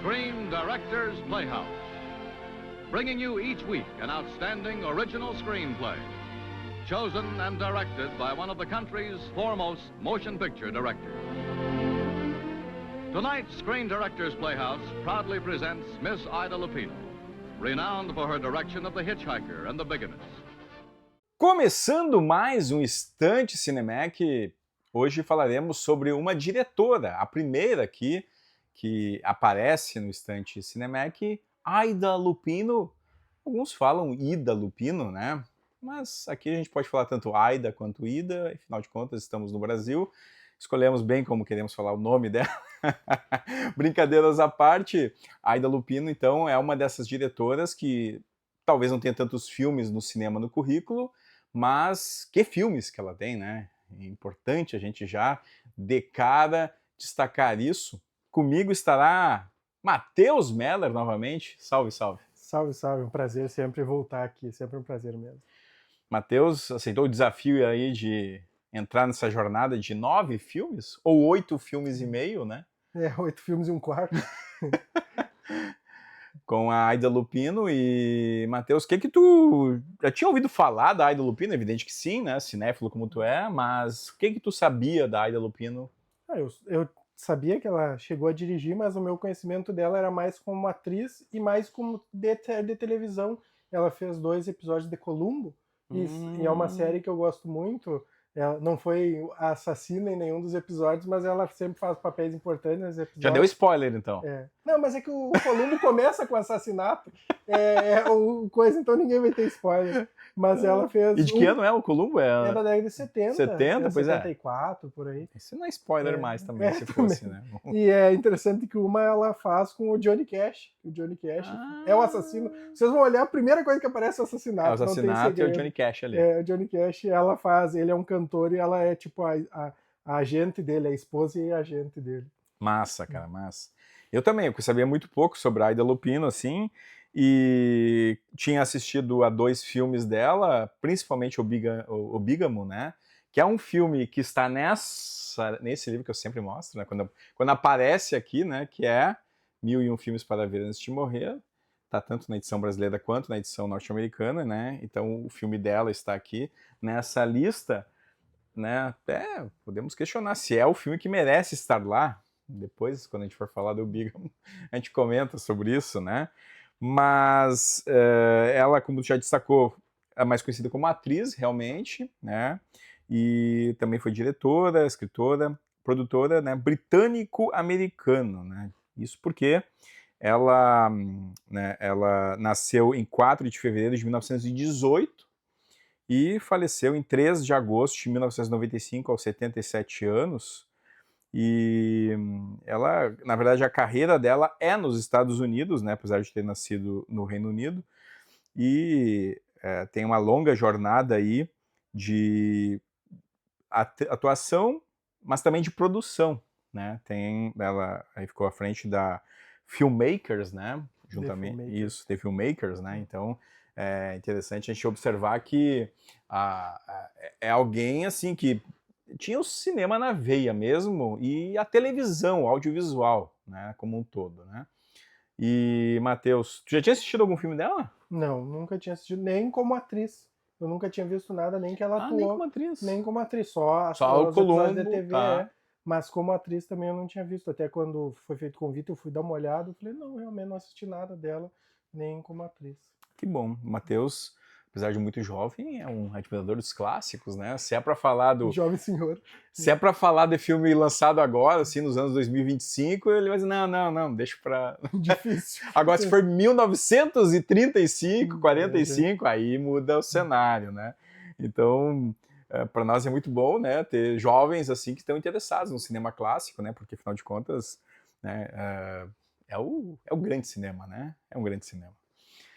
Screen Directors Playhouse, bringing you each week an outstanding original screenplay, chosen and directed by one of the country's foremost motion picture directors. Tonight, Screen Directors Playhouse proudly presents Miss Ida Lupino, renowned for her direction of The Hitchhiker and The Bigamist. Começando mais um Estante Cinemac, hoje falaremos sobre uma diretora, a primeira aqui que aparece no Estante Cinemac, Ida Lupino. Alguns falam Ida Lupino, né? Mas aqui a gente pode falar tanto Ida quanto Ida, afinal de contas estamos no Brasil, escolhemos bem como queremos falar o nome dela. Brincadeiras à parte, Ida Lupino então é uma dessas diretoras que talvez não tenha tantos filmes no cinema no currículo, mas que filmes que ela tem, né? É importante a gente já de cara destacar isso. Comigo estará Matheus Meller novamente. Salve, salve. Salve, salve. Um prazer sempre voltar aqui. Sempre um prazer mesmo. Matheus aceitou o desafio aí de entrar nessa jornada de 9 filmes? Ou 8 filmes e meio, né? 8 filmes e um quarto. Com a Ida Lupino. E, Matheus, o que tu já tinha ouvido falar da Ida Lupino? Evidente que sim, né? Cinéfilo como tu é, mas o que tu sabia da Ida Lupino? Eu sabia que ela chegou a dirigir, mas o meu conhecimento dela era mais como atriz e mais como de televisão. Ela fez 2 episódios de Columbo, e é uma série que eu gosto muito. Ela não foi a assassina em nenhum dos episódios, mas ela sempre faz papéis importantes nos episódios. Já deu spoiler, então. Não, mas é que o Columbo começa com assassinato, coisa, então ninguém vai ter spoiler. Mas ela fez... E de que ano é o Columbo? É da década de 70. 70, pois 74, por aí. Isso não é spoiler mais também, se fosse, né? E é interessante que uma ela faz com o Johnny Cash. O Johnny Cash é o assassino. Vocês vão olhar, a primeira coisa que aparece é o assassinato. É o assassinato e o Johnny Cash ali. O Johnny Cash, ela faz, ele é um cantor e ela é tipo a agente dele, a esposa e a agente dele. Massa, cara, massa. Eu também, eu sabia muito pouco sobre a Ida Lupino, assim, e tinha assistido a 2 filmes dela, principalmente o Bígamo, né? Que é um filme que está nesse livro que eu sempre mostro, né? Quando aparece aqui, né? Que é 1001 Filmes para Ver Antes de Morrer. Tá tanto na edição brasileira quanto na edição norte-americana, né? Então o filme dela está aqui nessa lista, né? Podemos questionar se é o filme que merece estar lá. Depois, quando a gente for falar do Bígamo, a gente comenta sobre isso, né? Mas ela, como já destacou, é mais conhecida como atriz, realmente, né? E também foi diretora, escritora, produtora, né? Britânico-americano, né? Isso porque ela nasceu em 4 de fevereiro de 1918 e faleceu em 3 de agosto de 1995, aos 77 anos. E ela, na verdade, a carreira dela é nos Estados Unidos, né, apesar de ter nascido no Reino Unido, e tem uma longa jornada aí de atuação, mas também de produção, né? Ela aí ficou à frente da Filmmakers, né? Juntamente The Filmmakers, né? Então é interessante a gente observar que é alguém assim que tinha o cinema na veia mesmo e a televisão, o audiovisual, né, como um todo, né? E, Matheus, tu já tinha assistido algum filme dela? Não, nunca tinha assistido, nem como atriz. Eu nunca tinha visto nada, nem que ela atuou. Nem como atriz. Nem como atriz, só o Columbo, da TV, tá. Mas como atriz também eu não tinha visto. Até quando foi feito o convite, eu fui dar uma olhada, eu falei, não, realmente não assisti nada dela, nem como atriz. Que bom, Matheus, apesar de muito jovem, é um admirador dos clássicos, né? Se é pra falar do... Jovem senhor. Se é pra falar de filme lançado agora, assim, nos anos 2025, ele vai dizer, não, deixa pra... Difícil. Agora, se for 1935, 45, aí muda o cenário, né? Então, para nós é muito bom, né, ter jovens, assim, que estão interessados no cinema clássico, né? Porque, afinal de contas, né, é o grande cinema, né? É um grande cinema.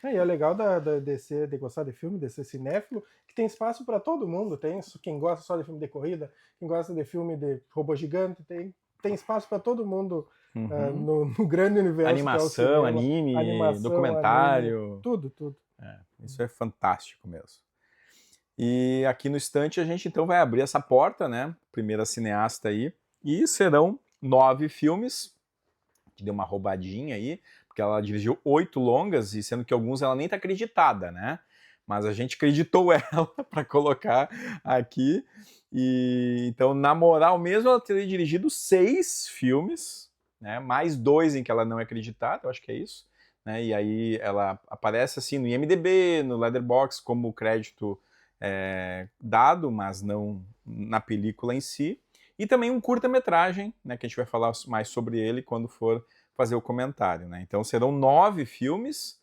E é legal de gostar de filme, de ser cinéfilo, que tem espaço para todo mundo. Tem quem gosta só de filme de corrida, quem gosta de filme de robô gigante, tem espaço para todo mundo no grande universo. Animação, que é o cinema. anime, documentário. Anime, tudo. Isso é fantástico mesmo. E aqui no Estante a gente então vai abrir essa porta, né? Primeira cineasta aí. E serão 9 filmes que deu uma roubadinha aí, porque ela dirigiu 8 longas, e sendo que alguns ela nem tá acreditada, né? Mas a gente acreditou ela para colocar aqui. E então, na moral mesmo, ela teria dirigido 6 filmes, né? Mais 2 em que ela não é acreditada, eu acho que é isso. Né? E aí ela aparece assim no IMDb, no Letterboxd, como crédito dado, mas não na película em si. E também um curta-metragem, né, que a gente vai falar mais sobre ele quando for fazer o comentário. Né? Então serão 9 filmes,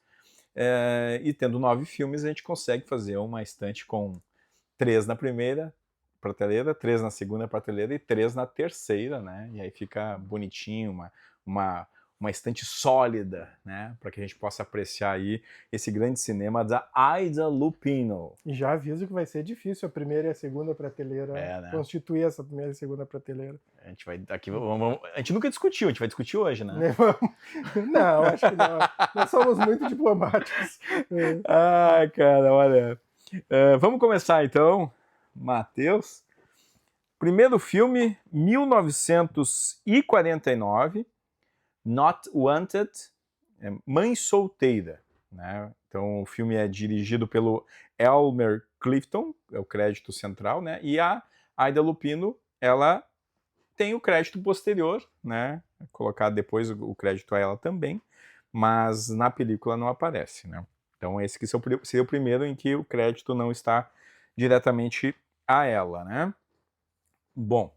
e tendo 9 filmes a gente consegue fazer uma estante com 3 na primeira prateleira, 3 na segunda prateleira e 3 na terceira, né? E aí fica bonitinho, uma estante sólida, né? Para que a gente possa apreciar aí esse grande cinema da Ida Lupino. E já aviso que vai ser difícil a primeira e a segunda prateleira né? constituir essa primeira e segunda prateleira. A gente vai aqui, a gente nunca discutiu, a gente vai discutir hoje, né? Não, acho que não. Nós somos muito diplomáticos. Ai, cara, olha. Vamos começar então, Matheus. Primeiro filme, 1949, Not Wanted, Mãe Solteira. Né? Então o filme é dirigido pelo Elmer Clifton, é o crédito central, né? E a Ida Lupino, ela tem o crédito posterior, né? Colocar depois o crédito a ela também, mas na película não aparece, né? Então esse que seria o primeiro em que o crédito não está diretamente a ela, né? Bom,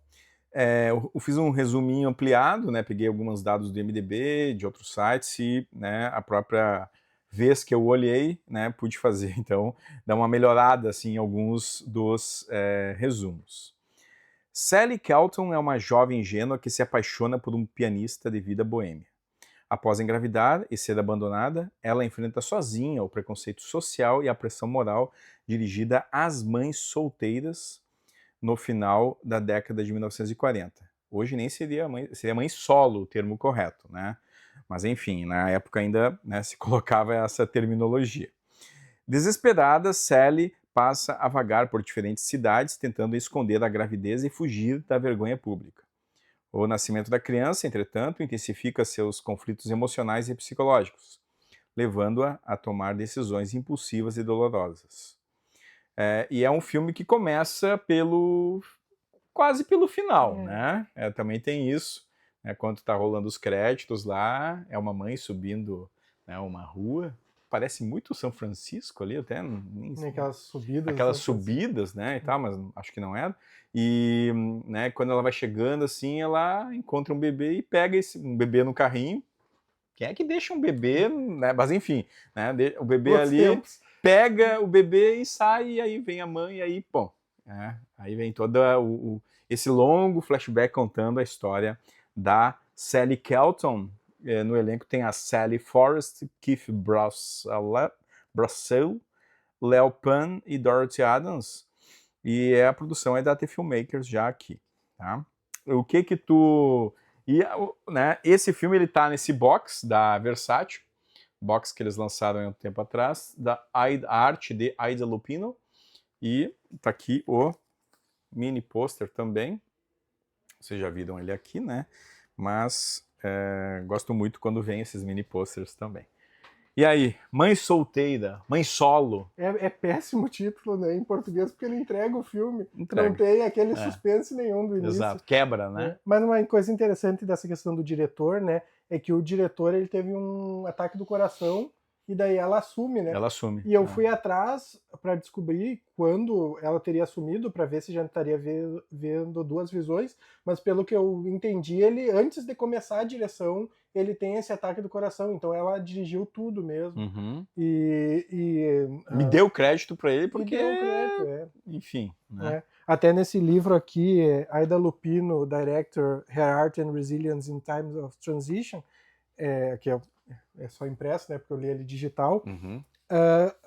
eu fiz um resuminho ampliado, né? Peguei alguns dados do IMDb, de outros sites e, né, a própria vez que eu olhei, né, pude fazer, então, dar uma melhorada assim, em alguns dos resumos. Sally Kelton é uma jovem ingênua que se apaixona por um pianista de vida boêmia. Após engravidar e ser abandonada, ela enfrenta sozinha o preconceito social e a pressão moral dirigida às mães solteiras no final da década de 1940. Hoje nem seria mãe solo o termo correto, né? Mas enfim, na época ainda, né, se colocava essa terminologia. Desesperada, Sally passa a vagar por diferentes cidades tentando esconder a gravidez e fugir da vergonha pública. O nascimento da criança, entretanto, intensifica seus conflitos emocionais e psicológicos, levando-a a tomar decisões impulsivas e dolorosas. E é um filme que começa quase pelo final, né? Também tem isso, né? Quando tá rolando os créditos lá, é uma mãe subindo, né, uma rua. Parece muito São Francisco ali, até nem sei. Aquelas subidas. Aquelas subidas, né, e tal, mas acho que não era. E, né, quando ela vai chegando assim, ela encontra um bebê e pega um bebê no carrinho. Quem é que deixa um bebê, né? Mas enfim, né, o bebê Outros ali tempos. pega o bebê e sai, e aí vem a mãe, e aí, bom, aí vem todo esse longo flashback contando a história da Sally Kelton. No elenco tem a Sally Forrest, Keith Brassel, Leo Pan e Dorothy Adams, e a produção é da The Filmmakers já aqui, tá? O que tu... né, esse filme ele tá nesse box da Versátil, box que eles lançaram há um tempo atrás, da arte de Ida Lupino, e tá aqui o mini pôster também, vocês já viram ele aqui, né? Mas gosto muito quando vem esses mini posters também. E aí, Mãe Solteira, Mãe Solo. É péssimo o título, né, em português, porque ele entrega o filme. Entrega. Não tem aquele suspense nenhum do início. Exato, quebra, né? Mas uma coisa interessante dessa questão do diretor, né, é que o diretor ele teve um ataque do coração e daí ela assume, né? Ela assume. E eu fui atrás para descobrir quando ela teria assumido, para ver se já estaria vendo duas visões, mas pelo que eu entendi, ele, antes de começar a direção, ele tem esse ataque do coração, então ela dirigiu tudo mesmo. Uhum. Me deu crédito para ele porque... Me deu crédito, Enfim, né? Até nesse livro aqui, Ida Lupino, Director, Her Art and Resilience in Times of Transition, que é só impresso, né, porque eu li ele digital,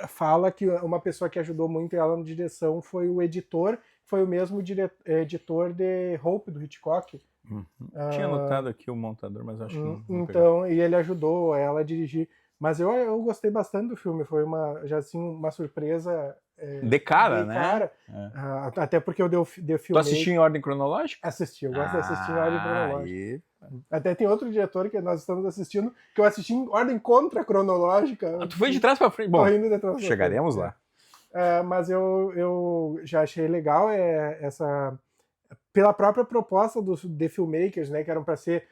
fala que uma pessoa que ajudou muito ela na direção foi o editor, foi o mesmo editor de Hope, do Hitchcock. Tinha anotado aqui o montador, mas acho que não então, e ele ajudou ela a dirigir. Mas eu gostei bastante do filme, foi uma surpresa... de cara, né? Até porque eu dei o filme. Tu assistiu em ordem cronológica? Assisti, eu gosto de assistir em ordem cronológica. Até tem outro diretor que nós estamos assistindo, que eu assisti em ordem contra-cronológica. Tu foi de trás pra frente. Bom, Tô indo de trás pra chegaremos frente, lá. mas eu já achei legal pela própria proposta dos The Filmmakers, né, que eram para ser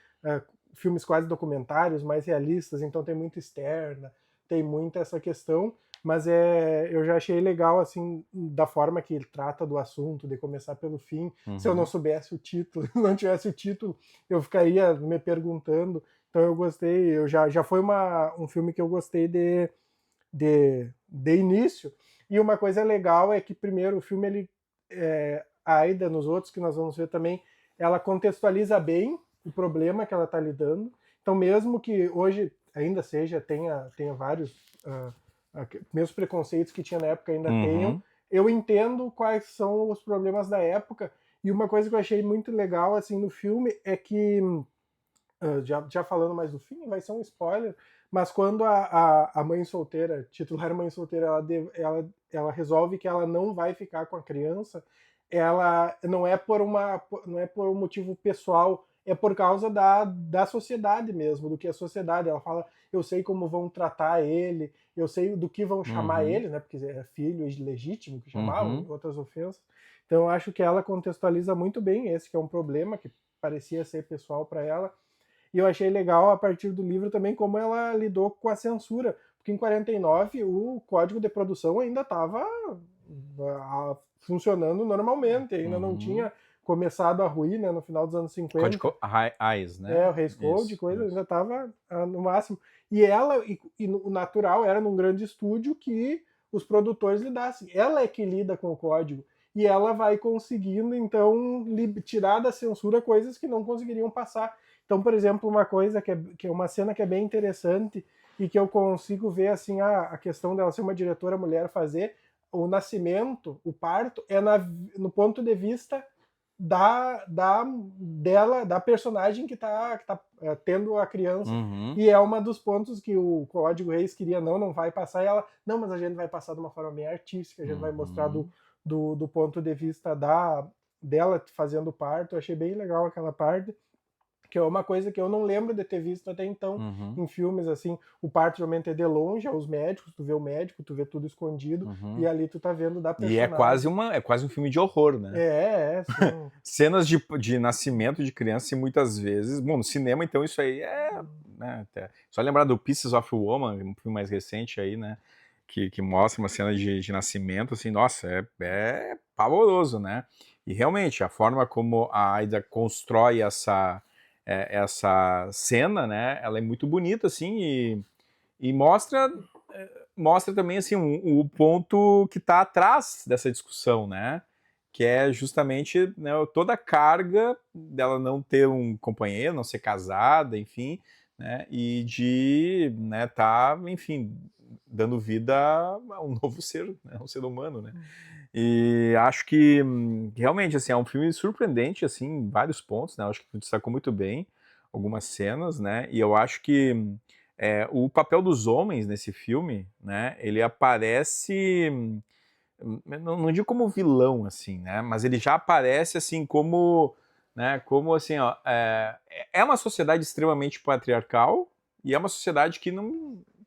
filmes quase documentários, mais realistas, então tem muito externa, tem muita essa questão, mas eu já achei legal, assim, da forma que ele trata do assunto, de começar pelo fim. Se eu não soubesse o título, não tivesse o título, eu ficaria me perguntando. Então eu gostei, já foi um filme que eu gostei de início. E uma coisa legal é que, primeiro, o filme, a Aida, nos outros que nós vamos ver também, ela contextualiza bem o problema que ela está lidando. Então, mesmo que hoje ainda tenha vários mesmos preconceitos que tinha na época ainda tenham, eu entendo quais são os problemas da época. E uma coisa que eu achei muito legal assim no filme é que, já falando mais do fim, vai ser um spoiler, mas quando a mãe solteira, titular mãe solteira, ela resolve que ela não vai ficar com a criança, ela não é por um motivo pessoal, é por causa da sociedade mesmo, do que a sociedade. Ela fala, eu sei como vão tratar ele, eu sei do que vão chamar ele, né? Porque é filho ilegítimo que chamavam, outras ofensas. Então eu acho que ela contextualiza muito bem esse que é um problema que parecia ser pessoal para ela. E eu achei legal a partir do livro também como ela lidou com a censura, porque em 49 o código de produção ainda estava funcionando normalmente, ainda não tinha começado a ruir, né, no final dos anos 50. Código Hays, né? O Hays Code, ainda estava no máximo. E ela, o natural era num grande estúdio que os produtores lidassem. Ela é que lida com o código. E ela vai conseguindo, então, tirar da censura coisas que não conseguiriam passar. Então, por exemplo, uma coisa que é uma cena que é bem interessante e que eu consigo ver assim a questão dela ser uma diretora mulher fazer, o nascimento, o parto, é no ponto de vista da personagem que tá tendo a criança. E é um dos pontos que o Código Reis queria, não vai passar, e ela, não, mas a gente vai passar de uma forma bem artística, a gente vai mostrar do ponto de vista dela fazendo o parto. Eu achei bem legal aquela parte, que é uma coisa que eu não lembro de ter visto até então em filmes, assim. O parto geralmente é de longe, é os médicos, tu vê o médico, tu vê tudo escondido, e ali tu tá vendo da personagem. E é quase um filme de horror, né? Sim. Cenas de nascimento de criança e muitas vezes, bom, no cinema então isso aí né, só lembrar do Pieces of a Woman, um filme mais recente aí, né, que mostra uma cena de nascimento, assim, nossa, é pavoroso, né? E realmente, a forma como a Aida constrói essa cena, né, ela é muito bonita, assim, e mostra também, assim, o ponto que está atrás dessa discussão, né, que é justamente, né, toda a carga dela não ter um companheiro, não ser casada, enfim, né, e de, né, tá, enfim, dando vida a um novo ser, né, um ser humano, né. E acho que realmente assim, é um filme surpreendente assim, em vários pontos, né? Eu acho que tu destacou muito bem algumas cenas, né? E eu acho que o papel dos homens nesse filme, né? Ele aparece, não digo como vilão assim, né? Mas ele já aparece assim como, né? Como assim, ó, é uma sociedade extremamente patriarcal e é uma sociedade que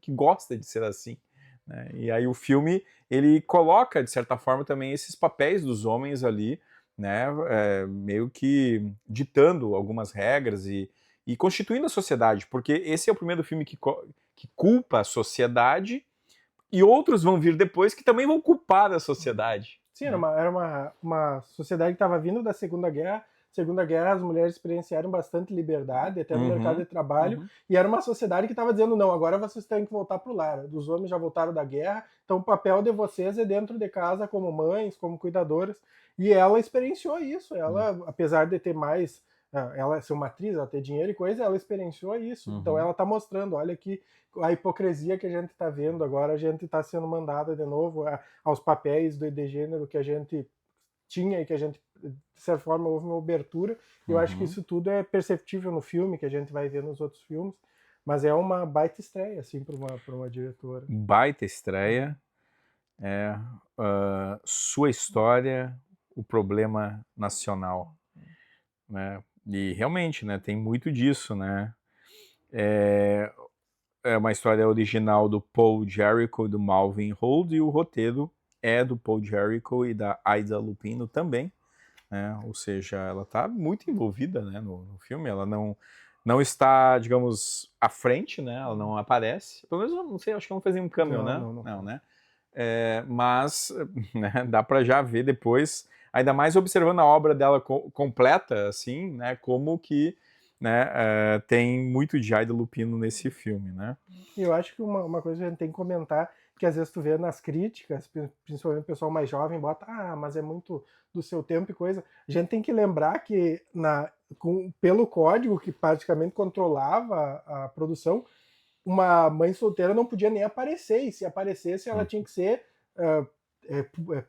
gosta de ser assim, né? E aí o filme ele coloca, de certa forma, também esses papéis dos homens ali, né, meio que ditando algumas regras e constituindo a sociedade, porque esse é o primeiro filme que culpa a sociedade e outros vão vir depois que também vão culpar a sociedade. Sim, era uma sociedade que estava vindo da Segunda Guerra. Segunda Guerra, as mulheres experienciaram bastante liberdade, até no mercado de trabalho, e era uma sociedade que estava dizendo, não, agora vocês têm que voltar para o lar. Os homens já voltaram da guerra, então o papel de vocês é dentro de casa como mães, como cuidadoras. E ela experienciou isso. Ela, apesar de ter mais, ela ser uma atriz, ela ter dinheiro e coisa, ela experienciou isso. Então ela está mostrando, olha aqui a hipocrisia que a gente está vendo agora, a gente está sendo mandada de novo aos papéis de gênero que a gente tinha e que a gente, de certa forma, houve uma abertura. Eu acho que isso tudo é perceptível no filme, que a gente vai ver nos outros filmes, mas é uma baita estreia, assim, para uma diretora. Baita estreia. Sua história, o problema nacional, né? E realmente, né, tem muito disso, né? É, é uma história original do Paul Jericho e do Malvin Holt, e o roteiro é do Paul Jericho e da Ida Lupino também, né? Ou seja, ela está muito envolvida, né, no filme. Ela não está, digamos, à frente, né? Ela não aparece. Pelo menos, eu não sei, acho que ela não fez nenhum cameo, né? Não, né? Mas né, dá para já ver depois, ainda mais observando a obra dela completa, assim, né? Como que, né, tem muito de Ida Lupino nesse filme, né? E eu acho que uma coisa que a gente tem que comentar, que às vezes tu vê nas críticas, principalmente o pessoal mais jovem, bota, mas é muito do seu tempo e coisa. A gente tem que lembrar que pelo código que praticamente controlava a produção, uma mãe solteira não podia nem aparecer, e se aparecesse ela tinha que ser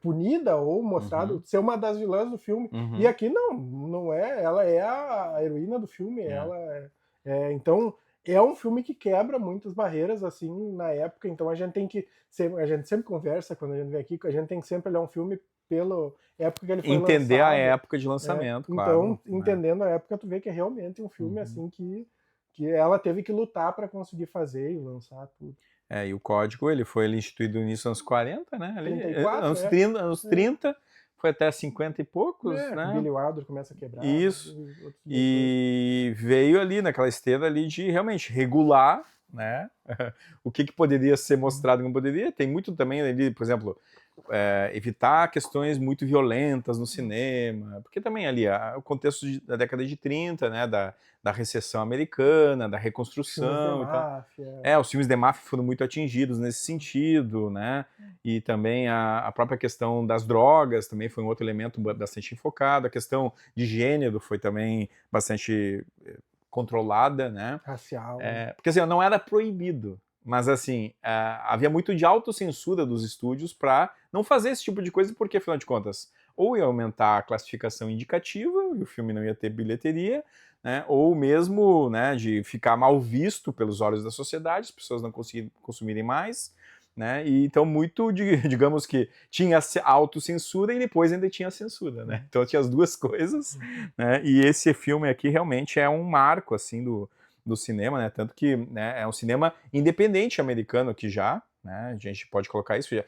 punida ou mostrado ser uma das vilãs do filme. E aqui não é, ela é a heroína do filme, ela então é um filme que quebra muitas barreiras assim na época, então a gente tem que a gente sempre conversa quando a gente vem aqui, a gente tem que sempre olhar um filme pela época que ele foi lançado. Entender a época de lançamento, claro. Então, entendendo a época, tu vê que é realmente um filme assim que ela teve que lutar para conseguir fazer e lançar tudo. E o código ele foi instituído no início dos anos 40, né? Ali, 34, anos 30, foi até 50 e poucos, né? Billy Wilder começa a quebrar. Isso. E veio ali naquela esteira ali de realmente regular, né? O que poderia ser mostrado e não poderia. Tem muito também ali, por exemplo, evitar questões muito violentas no cinema, porque também ali o contexto da década de 30, né, da recessão americana, da reconstrução e tal. Os filmes de máfia foram muito atingidos nesse sentido, né, e também a própria questão das drogas também foi um outro elemento bastante enfocado, a questão de gênero foi também bastante controlada, né. Racial. Porque assim, não era proibido, mas assim, havia muito de autocensura dos estúdios para não fazer esse tipo de coisa, porque afinal de contas, ou ia aumentar a classificação indicativa e o filme não ia ter bilheteria, né, ou mesmo, né, de ficar mal visto pelos olhos da sociedade, as pessoas não conseguirem consumirem mais, né, e então muito, digamos que tinha a autocensura e depois ainda tinha a censura, né, então tinha as duas coisas, né, e esse filme aqui realmente é um marco, assim, do cinema, né? Tanto que, né, é um cinema independente americano aqui já, né? A gente pode colocar isso, já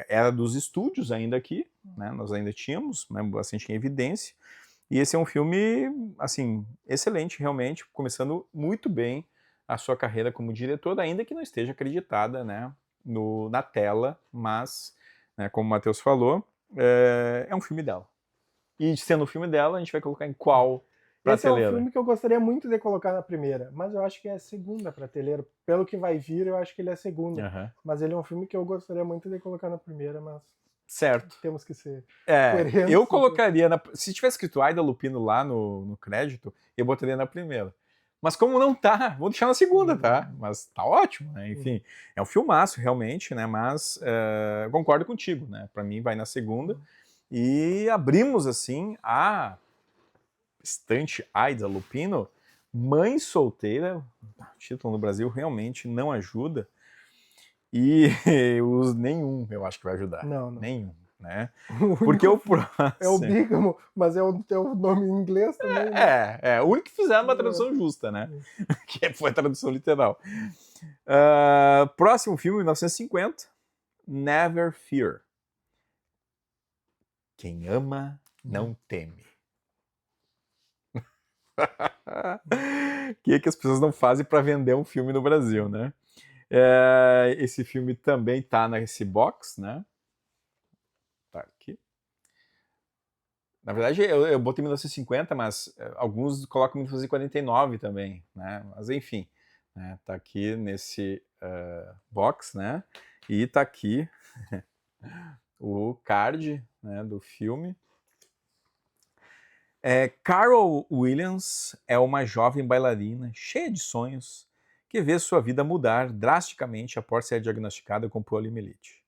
era dos estúdios ainda aqui, né? Nós ainda tínhamos, né, bastante em evidência. E esse é um filme, assim, excelente, realmente, começando muito bem a sua carreira como diretor, ainda que não esteja acreditada, né, na tela, mas, né, como o Matheus falou, é um filme dela. E sendo um filme dela, a gente vai colocar em qual prateleira? Esse é um filme que eu gostaria muito de colocar na primeira, mas eu acho que é a segunda prateleira. Pelo que vai vir, eu acho que ele é a segunda. Mas ele é um filme que eu gostaria muito de colocar na primeira, mas certo. Temos que ser coerentes. Eu colocaria, se tivesse escrito Ida Lupino lá no crédito, eu botaria na primeira. Mas como não tá, vou deixar na segunda, tá? Mas tá ótimo, né? Enfim, é um filmaço realmente, né? Mas concordo contigo, né? Pra mim vai na segunda. E abrimos, assim, a estante Ida Lupino, Mãe Solteira. O título no Brasil realmente não ajuda. E nenhum eu acho que vai ajudar. Não. Nenhum, né? Porque o próximo... É o Bígamo, mas é o nome em inglês também. Né? O único que fizeram uma tradução justa, né? Que foi a tradução literal. Próximo filme, 1950, Never Fear. Quem ama, não teme. O que as pessoas não fazem para vender um filme no Brasil, né? Esse filme também tá nesse box, né? Tá aqui. Na verdade, eu botei 1950, mas alguns colocam 1949 também, né? Mas enfim, né? Tá aqui nesse box, né? E tá aqui o card, né, do filme. Carol Williams é uma jovem bailarina cheia de sonhos que vê sua vida mudar drasticamente após ser diagnosticada com poliomielite.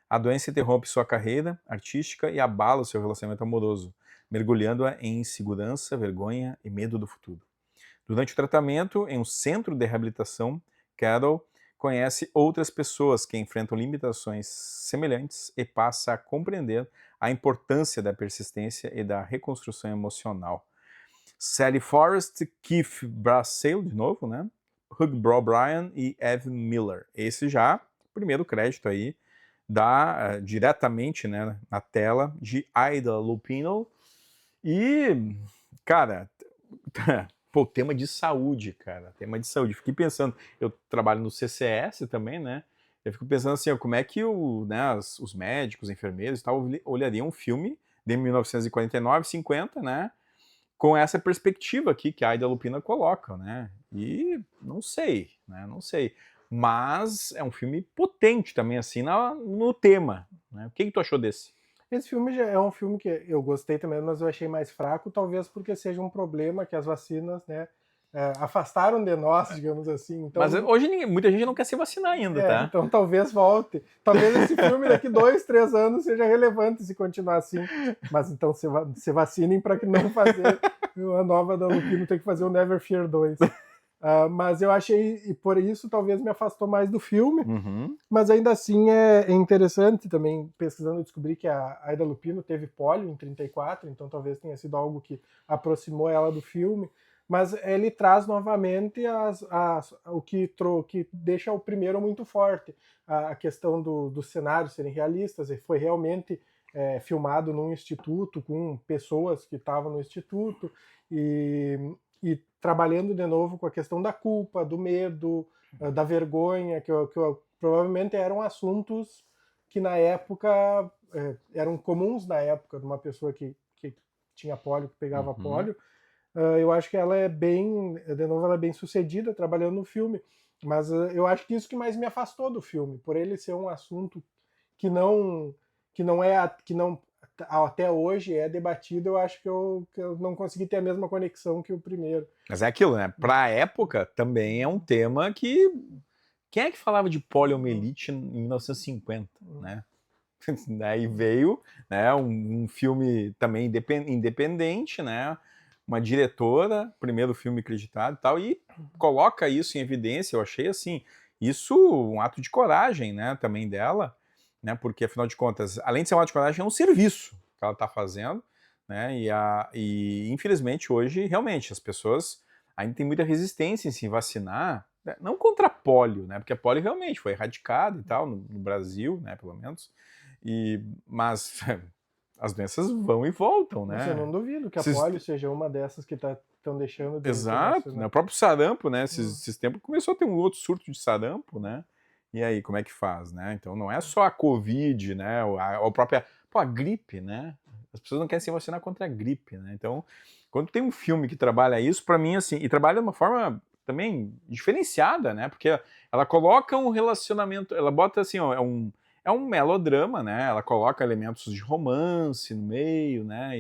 A doença interrompe sua carreira artística e abala o seu relacionamento amoroso, mergulhando-a em insegurança, vergonha e medo do futuro. Durante o tratamento em um centro de reabilitação, Carol conhece outras pessoas que enfrentam limitações semelhantes e passa a compreender a importância da persistência e da reconstrução emocional. Sally Forrest, Keith Brassel, de novo, né? Hugh Bryan e Evan Miller. Esse já, primeiro crédito aí, diretamente, né, na tela, de Ida Lupino. E, cara, pô, tema de saúde, cara, tema de saúde. Fiquei pensando, eu trabalho no CCS também, né? Eu fico pensando assim, ó, como é que os médicos, enfermeiros e tal, olhariam um filme de 1949, 50, né? Com essa perspectiva aqui que a Ida Lupino coloca, né? E não sei, né? Não sei. Mas é um filme potente também, assim, no tema, né? O que tu achou desse? Esse filme já é um filme que eu gostei também, mas eu achei mais fraco, talvez porque seja um problema que as vacinas, né, afastaram de nós, digamos assim. Então, mas hoje muita gente não quer se vacinar ainda, tá? Então talvez volte. Talvez esse filme daqui 2, 3 anos seja relevante se continuar assim. Mas então se vacinem para que não fazer uma nova da Lupino, tem que fazer o Never Fear 2. Mas eu achei, e por isso talvez me afastou mais do filme, mas ainda assim é interessante também, pesquisando, eu descobri que a Ida Lupino teve pólio em 34, então talvez tenha sido algo que aproximou ela do filme, mas ele traz novamente o que deixa o primeiro muito forte, a questão dos cenários serem realistas, e foi realmente filmado num instituto, com pessoas que estavam no instituto, e trabalhando de novo com a questão da culpa, do medo, da vergonha, que provavelmente eram assuntos que na época eram comuns na época de uma pessoa que tinha pólio, que pegava pólio. Eu acho que ela é bem sucedida trabalhando no filme, mas eu acho que isso que mais me afastou do filme, por ele ser um assunto que não até hoje é debatido, eu acho que eu não consegui ter a mesma conexão que o primeiro. Mas é aquilo, né? Pra época, também é um tema que... Quem é que falava de poliomielite em 1950, né? Daí veio, né, um filme também independente, né? Uma diretora, primeiro filme acreditado e tal, e coloca isso em evidência. Eu achei, assim, isso um ato de coragem, né, também dela, né, porque afinal de contas, além de ser um ato de coragem, é um serviço que ela está fazendo, né, e infelizmente hoje, realmente, as pessoas ainda têm muita resistência em se vacinar, né, não contra a polio, né, porque a polio realmente foi erradicada e tal, no Brasil, né, pelo menos, mas as doenças vão e voltam, né? Você não duvido que a polio seja uma dessas que estão deixando de Exato, né? O próprio sarampo, né? Esses tempos começou a ter um outro surto de sarampo, né? E aí, como é que faz, né? Então não é só a Covid, né? A própria... a gripe, né? As pessoas não querem se vacinar contra a gripe, né? Então, quando tem um filme que trabalha isso, pra mim, assim, e trabalha de uma forma também diferenciada, né? Porque ela coloca um relacionamento, ela bota assim, ó, é um melodrama, né? Ela coloca elementos de romance no meio, né?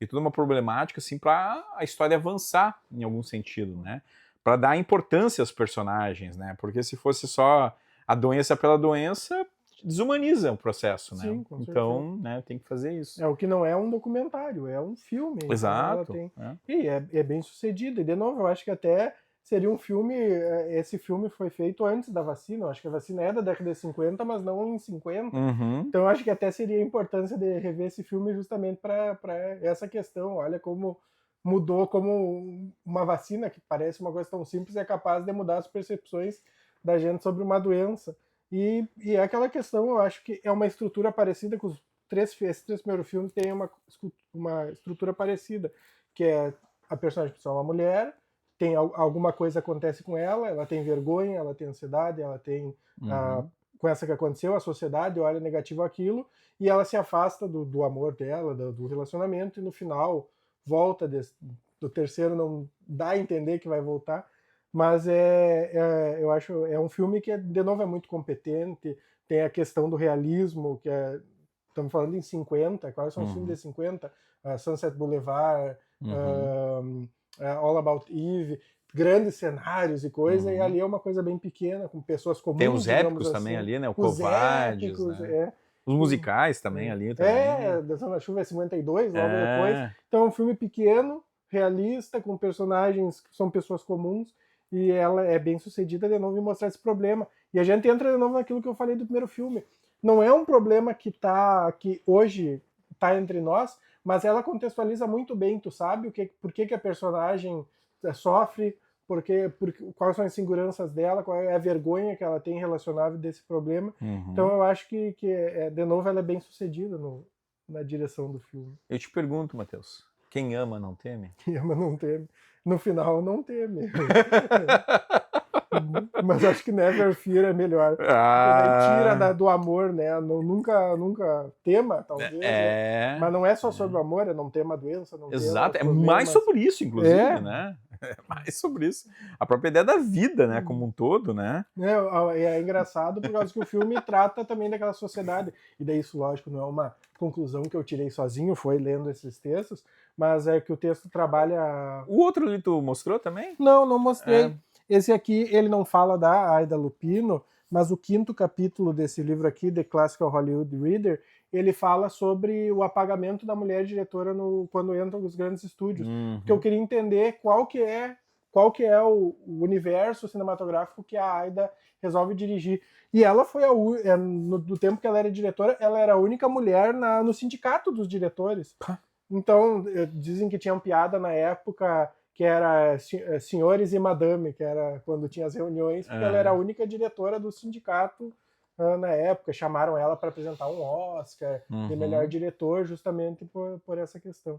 E toda uma problemática, assim, para a história avançar em algum sentido, né? Para dar importância aos personagens, né? Porque se fosse só a doença pela doença, desumaniza o processo, né? Sim, com certeza. Então, né, tem que fazer isso. É o que não é um documentário, é um filme. Exato. Então E é bem sucedido. E, de novo, eu acho que até seria um filme... Esse filme foi feito antes da vacina. Eu acho que a vacina é da década de 50, mas não em 50. Então eu acho que até seria a importância de rever esse filme justamente para essa questão. Olha como mudou, como uma vacina, que parece uma coisa tão simples, é capaz de mudar as percepções da gente sobre uma doença. E é aquela questão, eu acho que é uma estrutura parecida com esses três primeiros filmes, tem uma estrutura parecida, que é a personagem principal, uma mulher, tem alguma coisa acontece com ela tem vergonha, ela tem ansiedade, ela tem com essa que aconteceu, a sociedade olha negativo aquilo, e ela se afasta do amor dela, do relacionamento, e no final volta do terceiro, não dá a entender que vai voltar, mas eu acho é um filme que, de novo, é muito competente, tem a questão do realismo, que estamos falando em 50, quais são os filmes de 50? Sunset Boulevard, All About Eve, grandes cenários e coisa, e ali é uma coisa bem pequena, com pessoas comuns. Tem os épicos assim, também ali, né? O Covardes, né? Os musicais também ali. Também. Dançando na Chuva é 52, logo depois. Então é um filme pequeno, realista, com personagens que são pessoas comuns, e ela é bem sucedida de novo em mostrar esse problema. E a gente entra de novo naquilo que eu falei do primeiro filme. Não é um problema que hoje está entre nós, mas ela contextualiza muito bem, tu sabe por que a personagem sofre, quais são as inseguranças dela, qual é a vergonha que ela tem relacionada desse problema. Então eu acho que de novo, ela é bem sucedida na direção do filme. Eu te pergunto, Matheus, quem ama não teme? Quem ama não teme. No final, não teme. Mas acho que Never Fear é melhor. Porque daí tira do amor, né? Nunca tema, talvez. Né? Mas não é só sobre o amor, é não tema a doença, não Exato, tema é mais sobre isso, inclusive, né? É mais sobre isso. A própria ideia da vida, né? Como um todo, né? É engraçado por causa que o filme trata também daquela sociedade. E daí isso, lógico, não é uma conclusão que eu tirei sozinho, foi lendo esses textos, mas é que o texto trabalha... O outro ali tu mostrou também? Não mostrei. Esse aqui, ele não fala da Aida Lupino, mas o 5º capítulo desse livro aqui, The Classical Hollywood Reader, ele fala sobre o apagamento da mulher diretora quando entram nos grandes estúdios. Porque eu queria entender qual que é o universo cinematográfico que a Aida resolve dirigir. E ela foi no tempo que ela era diretora, ela era a única mulher no sindicato dos diretores. Então, dizem que tinha uma piada na época que era senhores e madame, que era quando tinha as reuniões, porque ela era a única diretora do sindicato na época. Chamaram ela para apresentar um Oscar de melhor diretor, justamente por essa questão.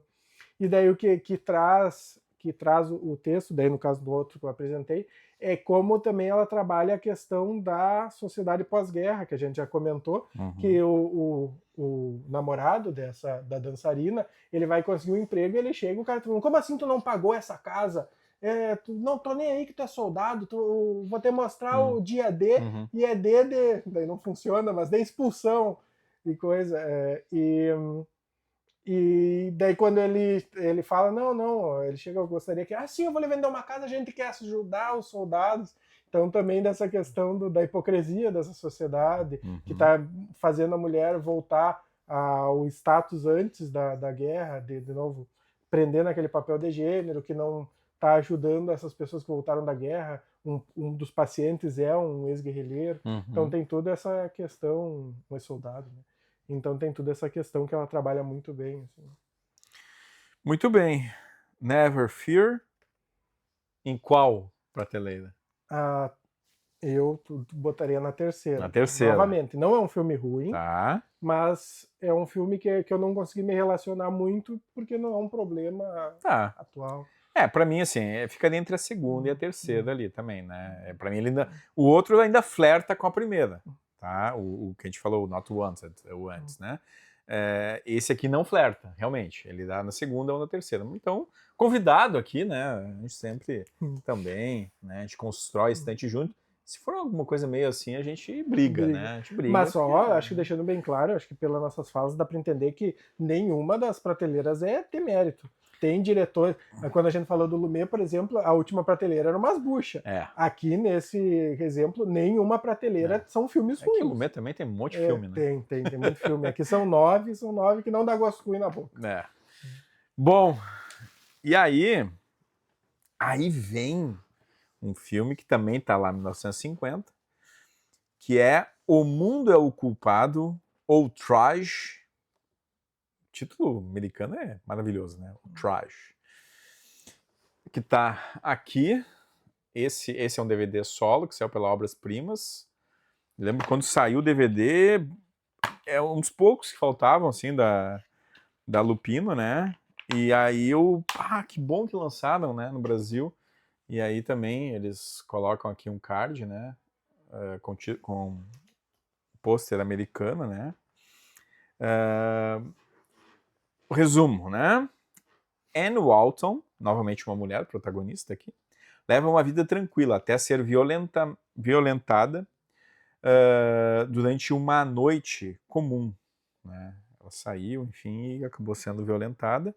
E daí o que traz o texto, daí no caso do outro que eu apresentei, é como também ela trabalha a questão da sociedade pós-guerra, que a gente já comentou, que o namorado da dançarina, ele vai conseguir um emprego e ele chega, o cara tá falando, como assim tu não pagou essa casa? Não tô nem aí que tu é soldado, vou te mostrar o dia D, e é D, daí não funciona, mas de expulsão e coisa. E daí quando ele fala, não, ele chega, eu gostaria que, sim, eu vou lhe vender uma casa, a gente quer ajudar os soldados. Então também dessa questão da hipocrisia dessa sociedade, que está fazendo a mulher voltar ao status antes da guerra, de novo, prendendo aquele papel de gênero, que não está ajudando essas pessoas que voltaram da guerra. Um dos pacientes é um ex-guerrilheiro. Então tem toda essa questão, um ex-soldado, né? Então tem toda essa questão que ela trabalha muito bem. Assim. Muito bem. Never Fear. Em qual prateleira? Eu botaria na terceira. Na terceira. Novamente, não é um filme ruim, mas é um filme que eu não consegui me relacionar muito porque não é um problema atual. Pra mim, assim, ficaria entre a segunda e a terceira ali também, né? Pra mim, o outro ainda flerta com a primeira. Tá? O que a gente falou, o Not Wanted, o antes, né? Esse aqui não flerta, realmente. Ele dá na segunda ou na terceira. Então, convidado aqui, né? A gente sempre também, né? A gente constrói estante junto. Se for alguma coisa meio assim, a gente briga, né? A gente briga. Mas só, acho que deixando bem claro, acho que pelas nossas falas dá para entender que nenhuma das prateleiras tem mérito. Tem diretores. Quando a gente falou do Lumet, por exemplo, a última prateleira era umas buchas. Aqui, nesse exemplo, nenhuma prateleira são filmes ruins. Aqui o Lumet também tem um monte de filme, né? Tem muito filme. Aqui são nove que não dá gosto ruim na boca. Bom, e aí vem um filme que também tá lá em 1950, que é O Mundo é o Culpado, ou Trash. O título americano é maravilhoso, né? O Trash. Que tá aqui. Esse é um DVD solo que saiu pela Obras Primas. Eu lembro quando saiu o DVD, é um dos poucos que faltavam, assim, da Lupino, né? E aí que bom que lançaram, né, no Brasil. E aí também eles colocam aqui um card, né? Com pôster americano, né? O resumo, né? Anne Walton, novamente uma mulher protagonista aqui, leva uma vida tranquila até ser violentada durante uma noite comum, né? Ela saiu, enfim, e acabou sendo violentada.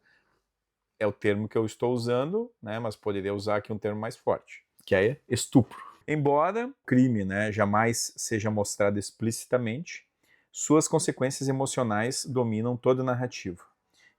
É o termo que eu estou usando, né? Mas poderia usar aqui um termo mais forte, que é estupro. Embora o crime, né, jamais seja mostrado explicitamente, suas consequências emocionais dominam toda a narrativa.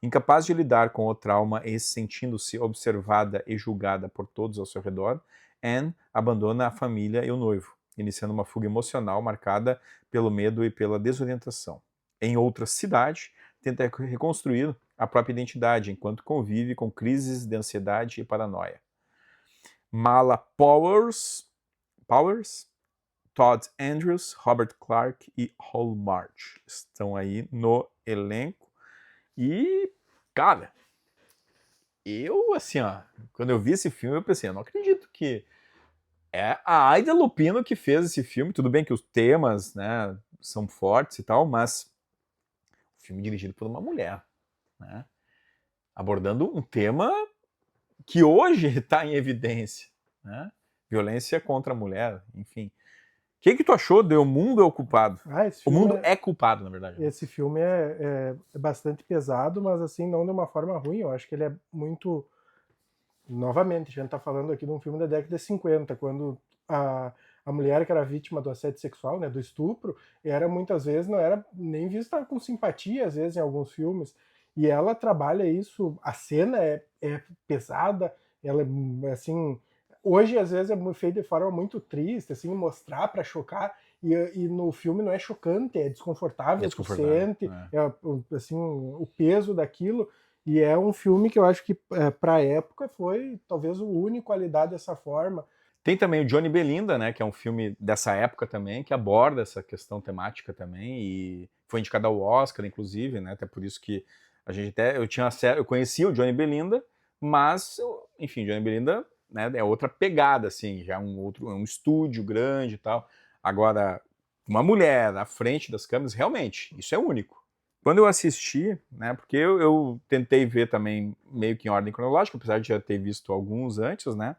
Incapaz de lidar com o trauma e sentindo-se observada e julgada por todos ao seu redor, Anne abandona a família e o noivo, iniciando uma fuga emocional marcada pelo medo e pela desorientação. Em outra cidade, tenta reconstruir a própria identidade, enquanto convive com crises de ansiedade e paranoia. Mala Powers, Todd Andrews, Robert Clark e Hall March estão aí no elenco. E, cara, eu, assim, ó, quando eu vi esse filme, eu pensei, eu não acredito que é a Ida Lupino que fez esse filme. Tudo bem que os temas, né, são fortes e tal, mas o filme dirigido por uma mulher, né, abordando um tema que hoje está em evidência, né, violência contra a mulher, enfim. O que tu achou de O Mundo é o Culpado? O Mundo é culpado, na verdade. Esse filme é bastante pesado, mas assim, não de uma forma ruim. Eu acho que ele é muito... Novamente, a gente tá falando aqui de um filme da década de 50, quando a mulher que era vítima do assédio sexual, né, do estupro, era muitas vezes, não era nem vista com simpatia, às vezes, em alguns filmes. E ela trabalha isso, a cena é pesada, ela é, assim... Hoje, às vezes, é feito de forma muito triste, assim, mostrar para chocar, e no filme não é chocante, é desconfortável, tu sente, assim, o peso daquilo, e é um filme que eu acho que, para a época, foi talvez o único a lidar dessa forma. Tem também o Johnny Belinda, né, que é um filme dessa época também, que aborda essa questão temática também, e foi indicado ao Oscar, inclusive, né, até por isso que a gente eu conhecia o Johnny Belinda, mas, enfim, Johnny Belinda, né, é outra pegada, assim, já é um estúdio grande e tal. Agora, uma mulher à frente das câmeras, realmente, isso é único. Quando eu assisti, né, porque eu tentei ver também meio que em ordem cronológica, apesar de já ter visto alguns antes, né,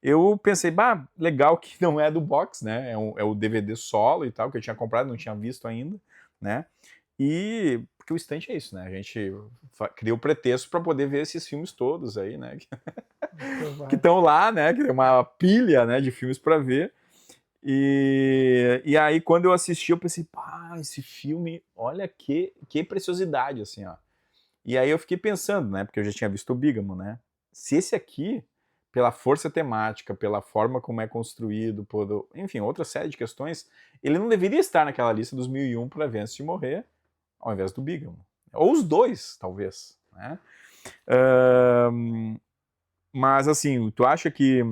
eu pensei, legal que não é do box, né, é o DVD solo e tal, que eu tinha comprado, não tinha visto ainda, né, e porque o estante é isso, né, a gente cria o pretexto para poder ver esses filmes todos aí, né, que estão lá, né, que tem uma pilha, né, de filmes para ver. E aí, quando eu assisti, eu pensei, esse filme, olha que preciosidade, assim, ó. E aí eu fiquei pensando, né, porque eu já tinha visto o Bígamo, né, se esse aqui, pela força temática, pela forma como é construído, enfim, outra série de questões, ele não deveria estar naquela lista dos 1001 para ver antes de morrer, ao invés do Bígamo. Ou os dois, talvez, né. Mas, assim, tu acha que...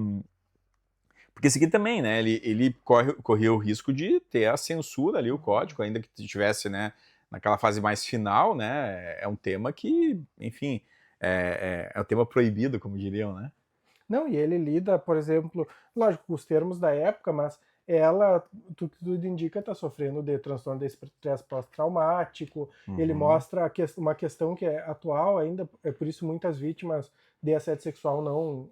Porque esse aqui também, né, ele corria o risco de ter a censura ali, o código, ainda que estivesse, né, naquela fase mais final, né, é um tema que, enfim, é um tema proibido, como diriam, né? Não, e ele lida, por exemplo, lógico, com os termos da época, mas ela, tudo indica, está sofrendo de transtorno de estresse pós-traumático. Ele mostra uma questão que é atual ainda, é por isso muitas vítimas de assédio sexual não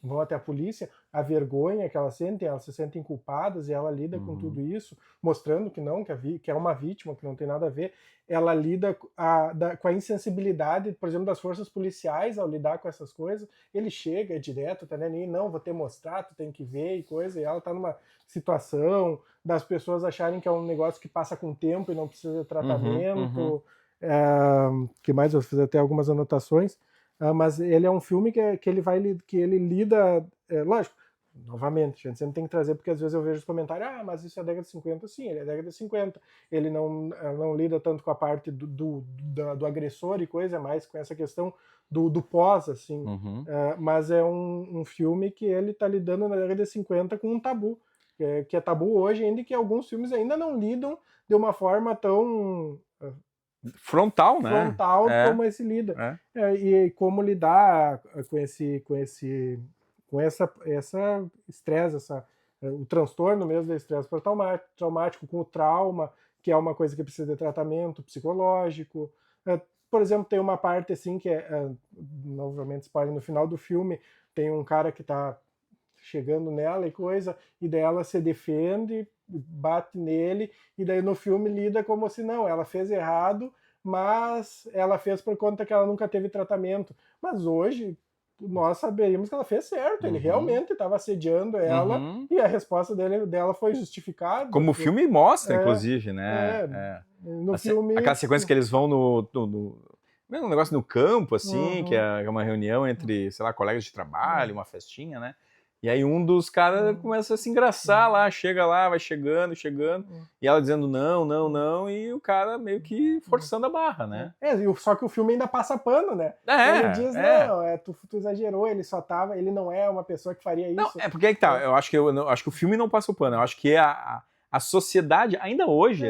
vão até a polícia, a vergonha que elas se sentem culpadas, e ela lida com tudo isso, mostrando que não, que é uma vítima, que não tem nada a ver. Ela lida com a insensibilidade, por exemplo, das forças policiais ao lidar com essas coisas. Ele chega direto, tá nem, não, vou te mostrar, tu tem que ver e coisa, e ela tá numa situação das pessoas acharem que é um negócio que passa com o tempo e não precisa de tratamento. Que mais? Eu fiz até algumas anotações. Mas ele é um filme que ele lida, lógico, novamente, a gente sempre tem que trazer, porque às vezes eu vejo os comentários, mas isso é década de 50, sim, ele é década de 50, ele não lida tanto com a parte do agressor e coisa, mais com essa questão do pós, assim, mas é um filme que ele está lidando na década de 50 com um tabu, que é tabu hoje ainda, e que alguns filmes ainda não lidam de uma forma tão... frontal, né? Frontal, como esse lida. E como lidar com essa estresse, o transtorno mesmo do estresse traumático, com o trauma, que é uma coisa que precisa de tratamento psicológico. Por exemplo, tem uma parte assim que novamente spoiler, no final do filme tem um cara que está chegando nela e coisa, e daí ela se defende, bate nele, e daí no filme lida como se não, ela fez errado, mas ela fez por conta que ela nunca teve tratamento. Mas hoje nós saberíamos que ela fez certo, ele realmente estava assediando ela, e a resposta dela foi justificada. Como o filme mostra, inclusive, né? No filme... Aquela sequência que eles vão um negócio no campo, assim, que é uma reunião entre, sei lá, colegas de trabalho, uma festinha, né? E aí um dos caras começa a se engraçar lá, chega lá, vai chegando, e ela dizendo não, não, não, e o cara meio que forçando a barra, né? Só que o filme ainda passa pano, né? Ele diz, não, tu exagerou, ele não é uma pessoa que faria isso. Não, porque aí que tá, eu acho que o filme não passa o pano, eu acho que a sociedade, ainda hoje,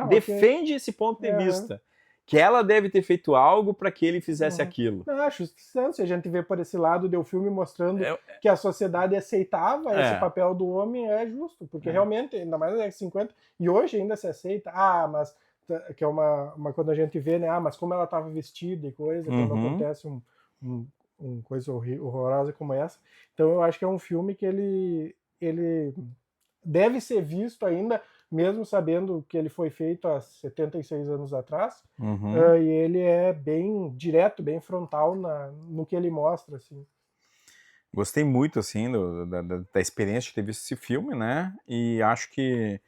defende esse ponto de vista. Que ela deve ter feito algo para que ele fizesse aquilo. Não, acho que se a gente vê por esse lado do filme mostrando que a sociedade aceitava esse papel do homem, é justo, porque realmente, ainda mais na década de 50, e hoje ainda se aceita, mas que é uma quando a gente vê, né, mas como ela estava vestida e coisa, quando acontece uma coisa horrorosa como essa. Então eu acho que é um filme que ele deve ser visto ainda, mesmo sabendo que ele foi feito há 76 anos atrás, e ele é bem direto, bem frontal no que ele mostra, assim. Gostei muito, assim, da experiência de ter visto esse filme, né, e acho que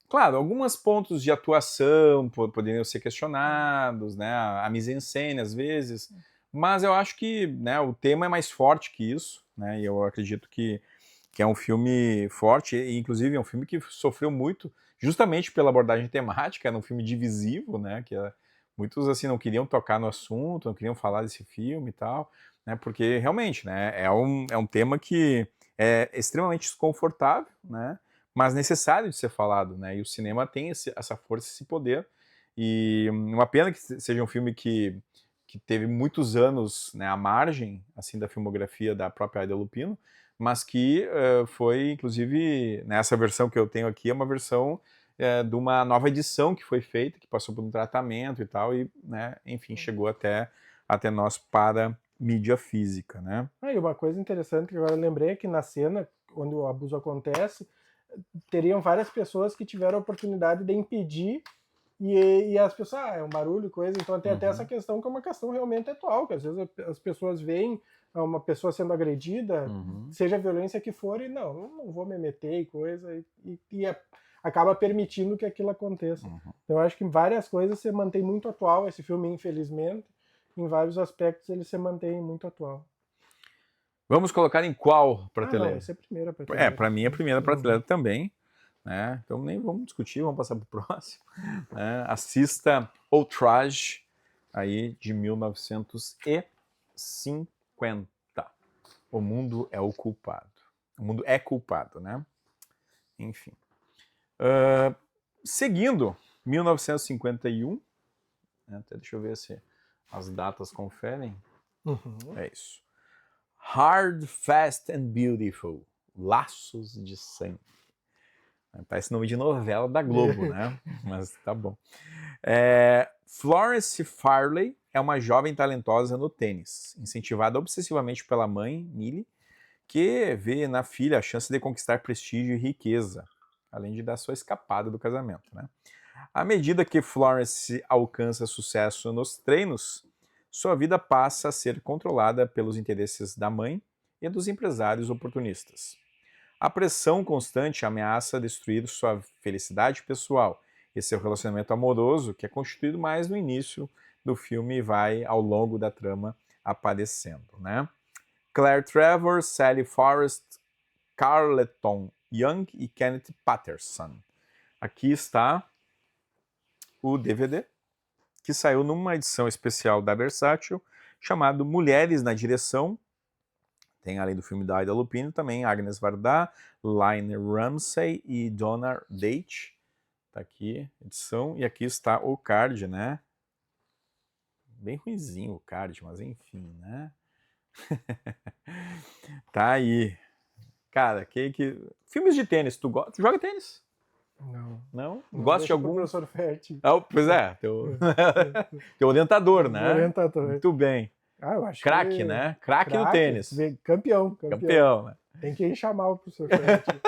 claro, alguns pontos de atuação poderiam ser questionados, né, a mise-en-scène às vezes, mas eu acho que, né, o tema é mais forte que isso, né, e eu acredito que é um filme forte, e inclusive é um filme que sofreu muito justamente pela abordagem temática, era um filme divisivo, né, que muitos assim não queriam tocar no assunto, não queriam falar desse filme e tal, né, porque realmente, né, é um tema que é extremamente desconfortável, né, mas necessário de ser falado, né, e o cinema tem essa força, esse poder, e uma pena que seja um filme que teve muitos anos, né, à margem assim, da filmografia da própria Aida Lupino, mas que foi, inclusive, nessa versão que eu tenho aqui, é uma versão de uma nova edição que foi feita, que passou por um tratamento e tal, e, né, enfim, chegou até nós para mídia física, né? E uma coisa interessante que agora eu lembrei é que na cena, onde o abuso acontece, teriam várias pessoas que tiveram a oportunidade de impedir, e as pessoas, é um barulho e coisa, então tem até essa questão que é uma questão realmente atual, que às vezes as pessoas veem uma pessoa sendo agredida, seja a violência que for, e não vou me meter e coisa, e acaba permitindo que aquilo aconteça. Então eu acho que em várias coisas se mantém muito atual esse filme, infelizmente, em vários aspectos ele se mantém muito atual. Vamos colocar em qual prateleira? Essa é a primeira prateleira. Para mim é a primeira prateleira também, né? Então nem vamos discutir, vamos passar para o próximo. Né? Assista Outrage, aí de 1950. O mundo é o culpado. O mundo é culpado, né? Enfim. Seguindo, 1951, né? Até deixa eu ver se as datas conferem. É isso. Hard, Fast and Beautiful. Laços de Sangue. Parece nome de novela da Globo, né? Mas tá bom. Florence Farley é uma jovem talentosa no tênis, incentivada obsessivamente pela mãe, Millie, que vê na filha a chance de conquistar prestígio e riqueza, além de dar sua escapada do casamento, né? À medida que Florence alcança sucesso nos treinos, sua vida passa a ser controlada pelos interesses da mãe e dos empresários oportunistas. A pressão constante ameaça destruir sua felicidade pessoal e seu relacionamento amoroso, que é constituído mais no início do filme e vai, ao longo da trama, aparecendo, né? Claire Trevor, Sally Forrest, Carleton Young e Kenneth Patterson. Aqui está o DVD, que saiu numa edição especial da Versátil, chamado Mulheres na Direção. Tem, além do filme da Aida Lupino, também Agnes Varda, Lynne Ramsay e Donna Date. Tá aqui, edição. E aqui está o card, né? Bem ruinzinho o card, mas enfim, né? Tá aí. Cara, filmes de tênis, tu joga tênis? Não? Gosta de algum? Professor Ferti. Pois é, teu orientador, né? Orientador. Muito bem. Eu acho Craque, né? Craque no tênis. Campeão. Campeão, né? Tem que chamar o professor Ferti.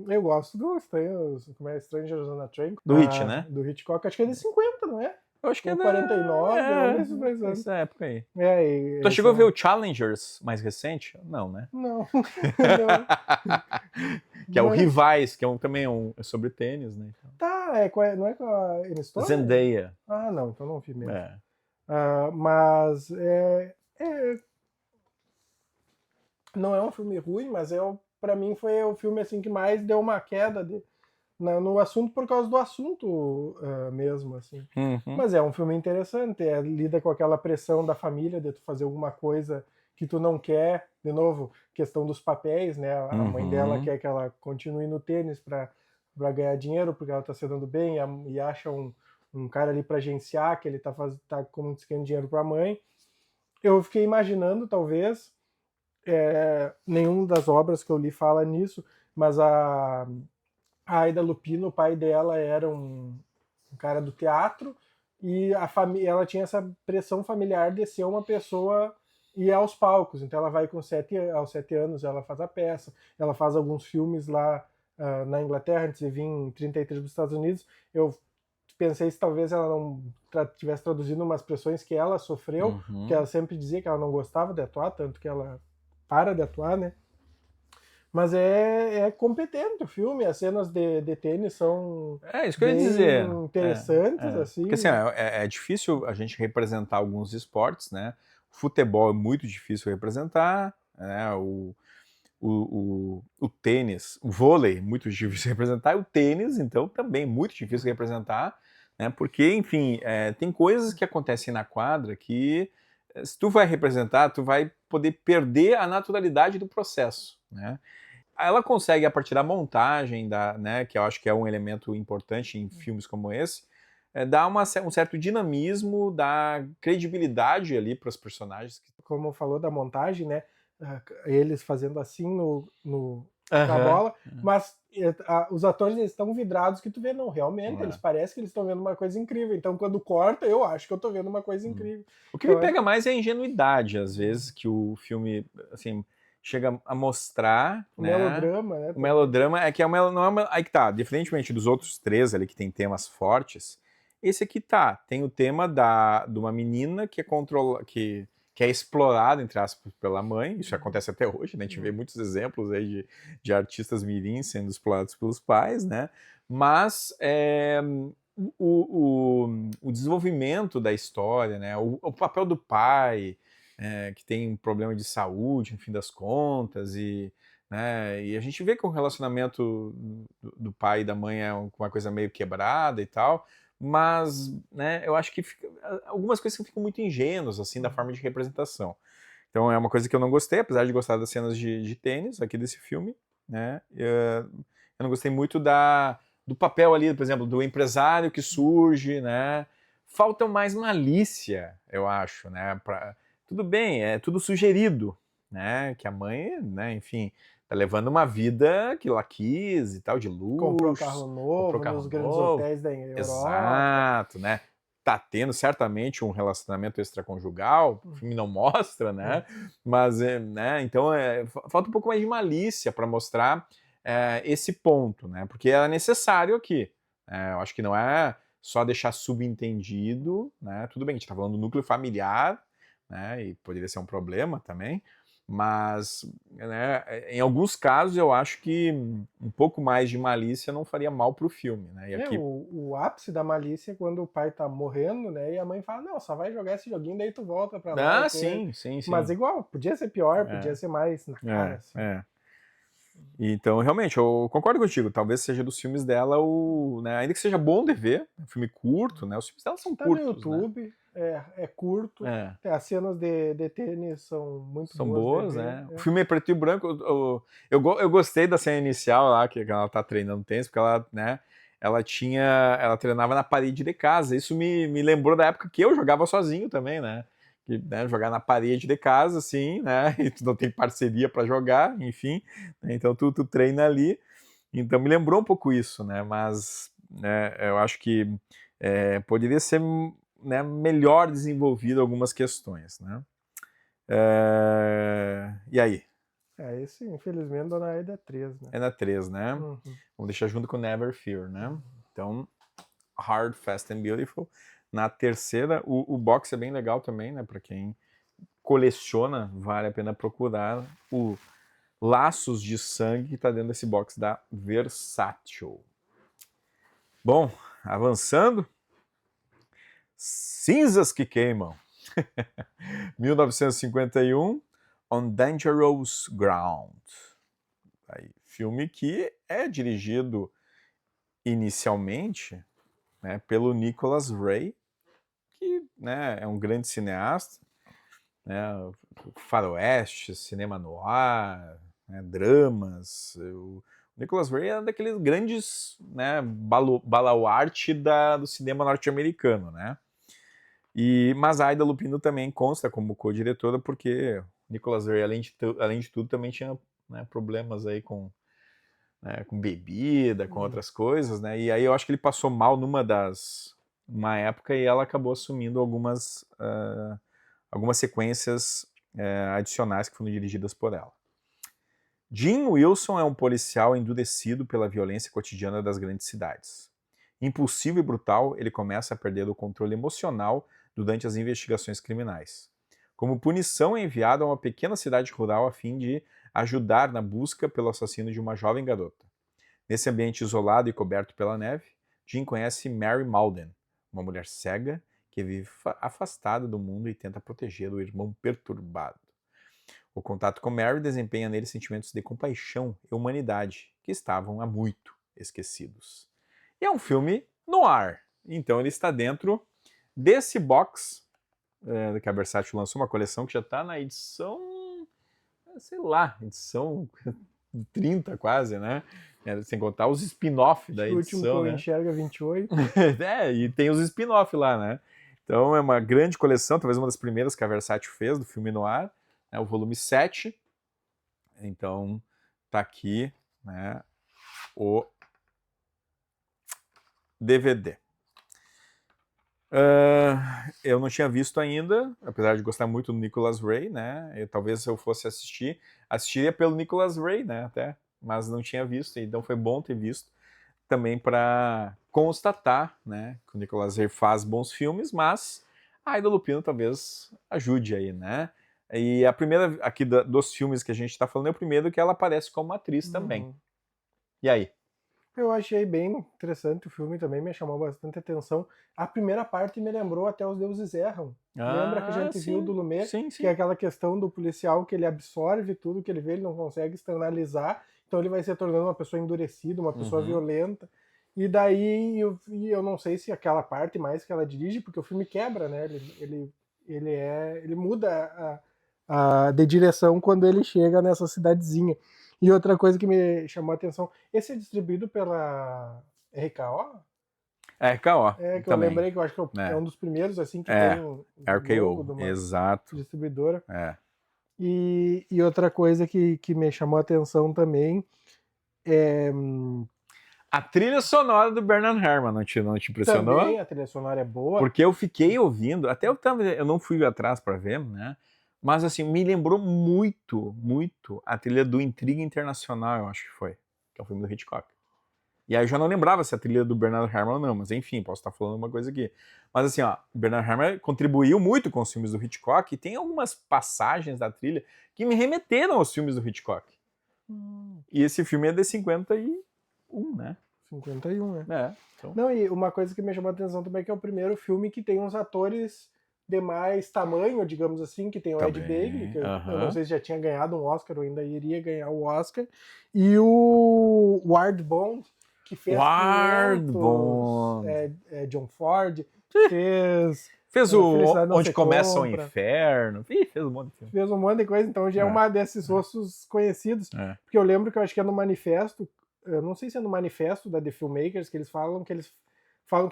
Eu gosto do Strangers on a Train. Do Hit, né? Do Hitchcock, acho que é de 50, não é? Eu acho que é 49, nesses 2 anos. Nessa época aí. Tu chegou a ver o Challengers mais recente? Não, né? Não. Que é o Rivais, que também é sobre tênis, né? Tá, não é com a Emma Stone? Zendaya. Não, então não vi mesmo. Mas Não é um filme ruim, mas para mim foi o filme assim que mais deu uma queda no assunto por causa do assunto mesmo, assim. Uhum. Mas é um filme interessante, lida com aquela pressão da família de tu fazer alguma coisa que tu não quer. De novo, questão dos papéis, né? A mãe dela quer que ela continue no tênis para ganhar dinheiro, porque ela tá se dando bem, e acha um cara ali para agenciar, que ele tá como ganhando dinheiro para a mãe. Eu fiquei imaginando, talvez, nenhuma das obras que eu li fala nisso, mas a Aida Lupino, o pai dela era um cara do teatro, e ela tinha essa pressão familiar de ser uma pessoa e ir aos palcos. Então ela vai aos 7 anos, ela faz a peça, ela faz alguns filmes lá na Inglaterra, antes de vir em 33 dos Estados Unidos. Eu pensei se talvez ela não tivesse traduzindo umas pressões que ela sofreu, que ela sempre dizia que ela não gostava de atuar, tanto que ela para de atuar, né? Mas é competente o filme, as cenas de tênis são Isso que eu ia bem dizer. interessantes, assim. Porque assim, é difícil a gente representar alguns esportes, né? O futebol é muito difícil representar, né? O tênis, o vôlei, muito difícil representar, e o tênis, então, também muito difícil representar, né? Porque, enfim, tem coisas que acontecem na quadra que, se tu vai representar, tu vai poder perder a naturalidade do processo, né? Ela consegue, a partir da montagem, né, que eu acho que é um elemento importante em filmes como esse, dar um certo dinamismo, dar credibilidade ali para os personagens. Como falou da montagem, né? Eles fazendo assim com a bola, mas os atores estão vidrados que tu vê, não, realmente, eles parecem que eles estão vendo uma coisa incrível. Então, quando corta, eu acho que eu tô vendo uma coisa incrível. O que me pega mais é a ingenuidade, às vezes, que o filme, assim, chega a mostrar, O né? melodrama, né? O melodrama é que não é aí que tá, diferentemente dos outros três ali que tem temas fortes, esse aqui tem o tema de uma menina que é explorada, entre aspas, pela mãe. Isso acontece até hoje, né? A gente vê muitos exemplos aí de artistas mirins sendo explorados pelos pais, né? Mas o desenvolvimento da história, né? O papel do pai, que tem um problema de saúde, no fim das contas, né? E a gente vê que o relacionamento do pai e da mãe é uma coisa meio quebrada e tal, mas, né, eu acho que algumas coisas ficam muito ingênuas, assim, da forma de representação. Então é uma coisa que eu não gostei, apesar de gostar das cenas de tênis aqui desse filme, né? Eu não gostei muito do papel ali, por exemplo, do empresário que surge, né? Falta mais malícia, eu acho, né? Tudo bem, é tudo sugerido, né? Que a mãe, né, enfim, tá levando uma vida que ela quis e tal, de luxo. Comprou carro novo, nos grandes hotéis da Europa. Exato, né? Tá tendo certamente um relacionamento extraconjugal, o filme não mostra, né? Mas, né? Então, falta um pouco mais de malícia para mostrar esse ponto, né? Porque é necessário aqui. Eu acho que não é só deixar subentendido, né? Tudo bem, a gente tá falando do núcleo familiar, né? E poderia ser um problema também, mas, né, em alguns casos eu acho que um pouco mais de malícia não faria mal pro filme, né? E aqui... o ápice da malícia é quando o pai tá morrendo, né? E a mãe fala, não, só vai jogar esse joguinho, daí tu volta pra lá. sim. Mas igual, podia ser pior, podia ser mais na cara. Assim. Então, realmente, eu concordo contigo. Talvez seja dos filmes dela né, ainda que seja bom de ver, um filme curto, né? Os filmes dela são curtos, no YouTube, né? É curto. As cenas de tênis são muito boas, né? O filme é preto e branco. Eu gostei da cena inicial lá, que ela tá treinando tênis, porque ela, né? Ela treinava na parede de casa. Isso me lembrou da época que eu jogava sozinho também, né? Que, né, jogar na parede de casa, assim, né? E tu não tem parceria para jogar, enfim. Né, então tu treina ali. Então me lembrou um pouco isso, né? Mas né, eu acho que poderia ser, né, melhor desenvolvido algumas questões, né? E aí? Esse, infelizmente, Dona Aida é 3, né? É na 3, né? Vamos deixar junto com Never Fear, né? Então, Hard, Fast and Beautiful. Na terceira, o box é bem legal também, né? Para quem coleciona, vale a pena procurar o Laços de Sangue, que está dentro desse box da Versátil. Bom, avançando. Cinzas que Queimam. 1951, on Dangerous Ground. Aí, filme que é dirigido inicialmente, né, pelo Nicholas Ray, que, né, é um grande cineasta, né, faroeste, cinema noir, né, dramas. O Nicholas Ray é um daqueles grandes, né, baluarte do cinema norte-americano, né? Mas a Ida Lupino também consta como co-diretora, porque Nicholas Ray, além de tudo, também tinha, né, problemas aí com bebida, com outras coisas, né? E aí eu acho que ele passou mal uma época e ela acabou assumindo algumas sequências adicionais que foram dirigidas por ela. Jim Wilson é um policial endurecido pela violência cotidiana das grandes cidades. Impulsivo e brutal, ele começa a perder o controle emocional durante as investigações criminais. Como punição, é enviado a uma pequena cidade rural a fim de ajudar na busca pelo assassino de uma jovem garota. Nesse ambiente isolado e coberto pela neve, Jim conhece Mary Malden, uma mulher cega que vive afastada do mundo e tenta proteger o irmão perturbado. O contato com Mary desempenha nele sentimentos de compaixão e humanidade que estavam há muito esquecidos. E é um filme noir, então ele está dentro desse box que a Versátil lançou, uma coleção que já está na edição, sei lá, edição 30 quase, né? Sem contar os spin-off da edição. O último que eu enxergo é 28. E tem os spin-off lá, né? Então é uma grande coleção, talvez uma das primeiras que a Versátil fez do filme noir, né? O volume 7. Então tá aqui, né, o DVD. Eu não tinha visto ainda, apesar de gostar muito do Nicholas Ray, né? Talvez se eu fosse assistiria pelo Nicholas Ray, né? Até, mas não tinha visto, então foi bom ter visto também para constatar, né, que o Nicholas Ray faz bons filmes, mas a Ida Lupino talvez ajude aí, né? E a primeira aqui dos filmes que a gente está falando é o primeiro que ela aparece como atriz também. E aí? Eu achei bem interessante o filme, também me chamou bastante atenção. A primeira parte me lembrou até Os Deuses Erram. Lembra que a gente viu do Lumet? Sim. Que é aquela questão do policial que ele absorve tudo que ele vê, ele não consegue externalizar, então ele vai se tornando uma pessoa endurecida, uma pessoa violenta. E daí eu não sei se aquela parte mais que ela dirige, porque o filme quebra, né? Ele muda de direção quando ele chega nessa cidadezinha. E outra coisa que me chamou a atenção, esse é distribuído pela RKO? RKO. Que eu lembrei que eu acho que é um dos primeiros assim que tem um RKO, exato. Distribuidora. E outra coisa que me chamou a atenção também é a trilha sonora do Bernard Herrmann. Não te impressionou? Também a trilha sonora é boa. Porque eu fiquei ouvindo, até eu não fui atrás para ver, né? Mas, assim, me lembrou muito, muito a trilha do Intriga Internacional, eu acho que foi. Que é o filme do Hitchcock. E aí eu já não lembrava se a trilha do Bernard Herrmann ou não, mas enfim, posso estar falando uma coisa aqui. Mas assim, ó, o Bernard Herrmann contribuiu muito com os filmes do Hitchcock e tem algumas passagens da trilha que me remeteram aos filmes do Hitchcock. E esse filme é de 51, né? 51, né? Então... Não, e uma coisa que me chamou a atenção também é que é o primeiro filme que tem uns atores de mais tamanho, digamos assim, que tem o Ed Begley, que eu não sei se já tinha ganhado um Oscar ou ainda iria ganhar o Oscar, e o Ward Bond, que fez John Ford, fez o Onde Começa o Inferno, fez um monte de filme. Fez um monte de coisa, então já é uma desses rostos conhecidos, porque eu lembro que eu acho que é no Manifesto, eu não sei se é no Manifesto da The Filmmakers, que eles falam que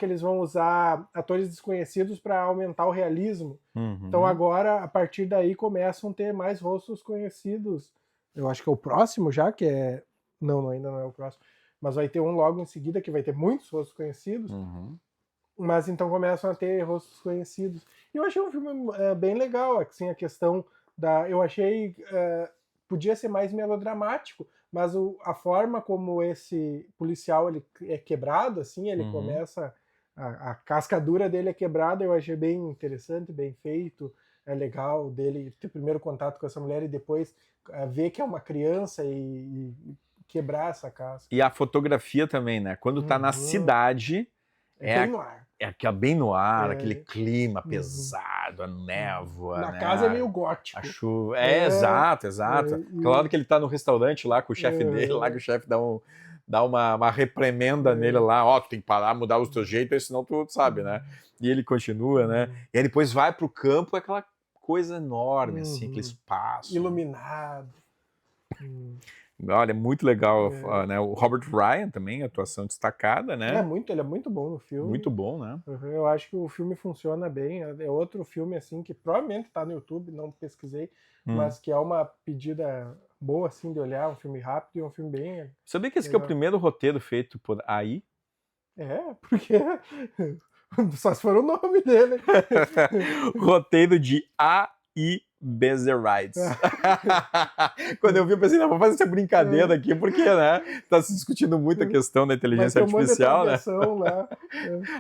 eles vão usar atores desconhecidos para aumentar o realismo. Então agora, a partir daí, começam a ter mais rostos conhecidos. Eu acho que é o próximo já, que é... Não, ainda não é o próximo. Mas vai ter um logo em seguida, que vai ter muitos rostos conhecidos. Mas então começam a ter rostos conhecidos. E eu achei um filme bem legal, assim, a questão da... Eu achei... podia ser mais melodramático, mas a forma como esse policial ele é quebrado, assim, ele começa... A cascadura dele é quebrada, eu achei bem interessante, bem feito. É legal dele ter primeiro contato com essa mulher e depois ver que é uma criança e quebrar essa casca. E a fotografia também, né? Quando tá na cidade... bem no ar. Bem no ar, aquele clima pesado. nublado, a névoa, Na né? casa é meio gótico. A chuva. Exato. Aquela hora que ele tá no restaurante lá com o chefe dele, lá que o chefe dá uma reprimenda nele lá, ó, tu tem que parar, mudar os teus jeitos, senão tu sabe, né? E ele continua, né? E aí depois vai pro campo, é aquela coisa enorme, assim, aquele espaço. Iluminado. Olha, é muito legal, né? O Robert Ryan também, atuação destacada, né? Ele é muito bom no filme. Muito bom, né? Eu acho que o filme funciona bem. É outro filme, assim, que provavelmente tá no YouTube, não pesquisei, mas que é uma pedida boa, assim, de olhar, um filme rápido e um filme bem... Sabia que esse aqui é o primeiro roteiro feito por AI? Porque... Só se for o nome dele. Roteiro de AI Bezerides. Quando eu vi, eu pensei, não, vou fazer essa brincadeira aqui, porque, né, tá se discutindo muito a questão da inteligência artificial, né? Lá.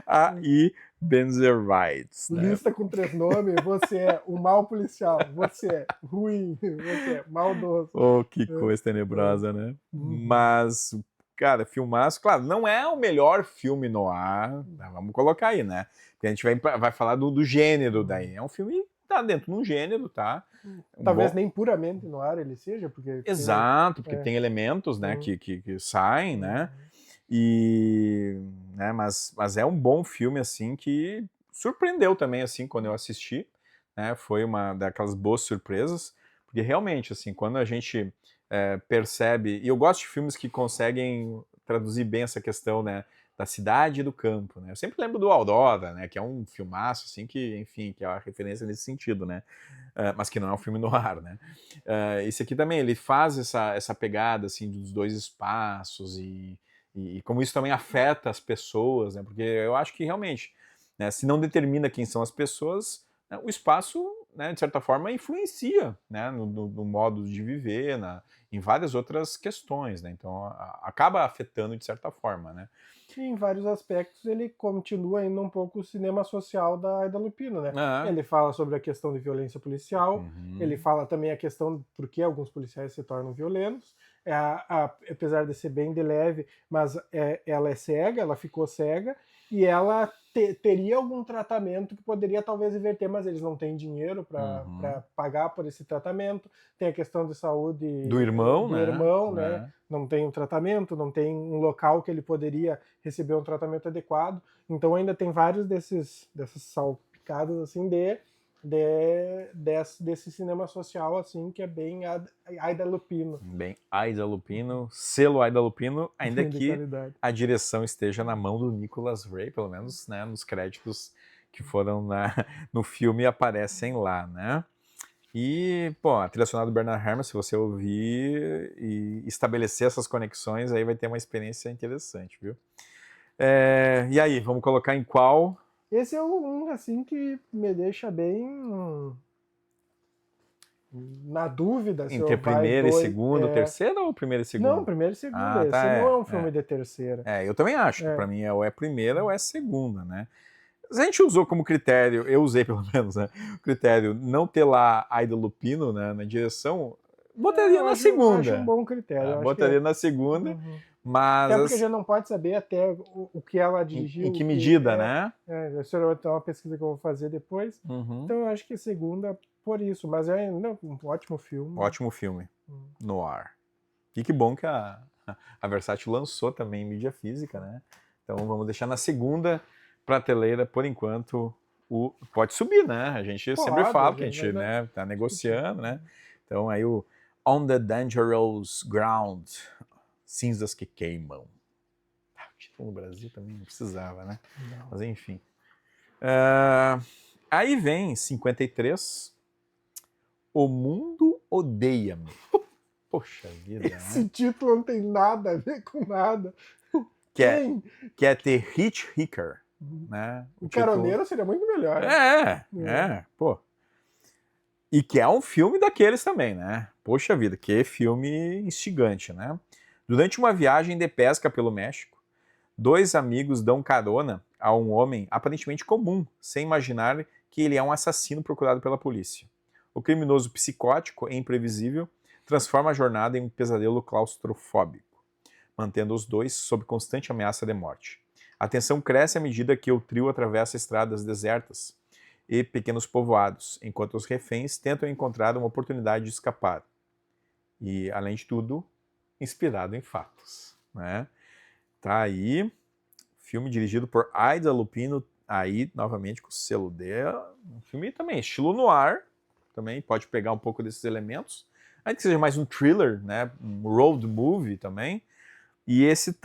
AI Bezerides. Lista com 3 nomes, você é um mau policial, você é ruim, você é maldoso. Oh, que coisa tenebrosa, né? Mas, cara, filmaço, claro, não é o melhor filme noir, né? Vamos colocar aí, né? Porque a gente vai falar do gênero daí. É um filme tá dentro de um gênero, tá? Talvez nem puramente no ar ele seja, porque... Exato, porque tem elementos, né, que saem, né? Né, mas é um bom filme, assim, que surpreendeu também, assim, quando eu assisti, né? Foi uma daquelas boas surpresas, porque realmente, assim, quando a gente percebe... E eu gosto de filmes que conseguem traduzir bem essa questão, né, da cidade e do campo, né? Eu sempre lembro do Aurora, né? Que é um filmaço, assim, que, enfim, que é uma referência nesse sentido, né? Mas que não é um filme noir, né? Esse aqui também, ele faz essa pegada, assim, dos dois espaços e como isso também afeta as pessoas, né? Porque eu acho que, realmente, né, se não determina quem são as pessoas, né, o espaço, né, de certa forma, influencia, né, no modo de viver, em várias outras questões, né? Então, acaba afetando de certa forma, né? E em vários aspectos ele continua ainda um pouco o cinema social da Aida Lupino, né? Ele fala sobre a questão de violência policial, ele fala também a questão de por que alguns policiais se tornam violentos, apesar de ser bem de leve, mas ela é cega, ela ficou cega, e ela teria algum tratamento que poderia talvez reverter, mas eles não têm dinheiro para pagar por esse tratamento. Tem a questão de saúde do irmão, né? Não tem um tratamento, não tem um local que ele poderia receber um tratamento adequado. Então ainda tem vários dessas salpicadas assim desse cinema social, assim, que é bem Aida Lupino. Bem Aida Lupino, selo Aida Lupino, ainda que qualidade. A direção esteja na mão do Nicholas Ray, pelo menos, né, nos créditos que foram no filme aparecem lá, né? E, pô, a trilha sonora do Bernard Herrmann, se você ouvir e estabelecer essas conexões, aí vai ter uma experiência interessante, viu? E aí, vamos colocar em qual? Esse é um, assim, que me deixa bem na dúvida. Entre primeiro e segundo, terceiro ou primeiro e segundo? Não, primeiro e segundo. Esse não é um filme de terceira. Eu também acho que pra mim ou é primeira ou é segunda, né? A gente usou como critério, eu usei pelo menos, né? O critério não ter lá Aida Lupino, né, na direção, botaria na segunda. Eu acho um bom critério. Botaria na segunda, mas... Até porque a gente não pode saber até o que ela dirigiu. Em que medida, né? Isso é uma pesquisa que eu vou fazer depois. Então eu acho que a segunda, por isso. Mas é um ótimo filme. Ótimo filme. Noir. E que bom que a Versátil lançou também em mídia física, né? Então vamos deixar na segunda prateleira, por enquanto, pode subir, né? A gente sempre fala que a gente, né, tá negociando, né? Então aí o On the Dangerous Ground, Cinzas que Queimam. No Brasil também não precisava, né? Não. Mas enfim. Aí vem 53, O Mundo Odeia-me. Poxa vida, Esse título não tem nada a ver com nada. Que é The Hitchhiker. Né? O Caroneiro seria muito melhor. Pô. E que é um filme daqueles também, né? Poxa vida, que filme instigante, né? Durante uma viagem de pesca pelo México, 2 amigos dão carona a um homem aparentemente comum, sem imaginar que ele é um assassino procurado pela polícia. O criminoso psicótico e imprevisível transforma a jornada em um pesadelo claustrofóbico, mantendo os dois sob constante ameaça de morte. A tensão cresce à medida que o trio atravessa estradas desertas e pequenos povoados, enquanto os reféns tentam encontrar uma oportunidade de escapar. E, além de tudo, inspirado em fatos, né? Tá aí, filme dirigido por Ida Lupino, aí, novamente, com o selo dela. Um filme também, estilo noir, também pode pegar um pouco desses elementos. Ainda que seja mais um thriller, né? Um road movie também. E esse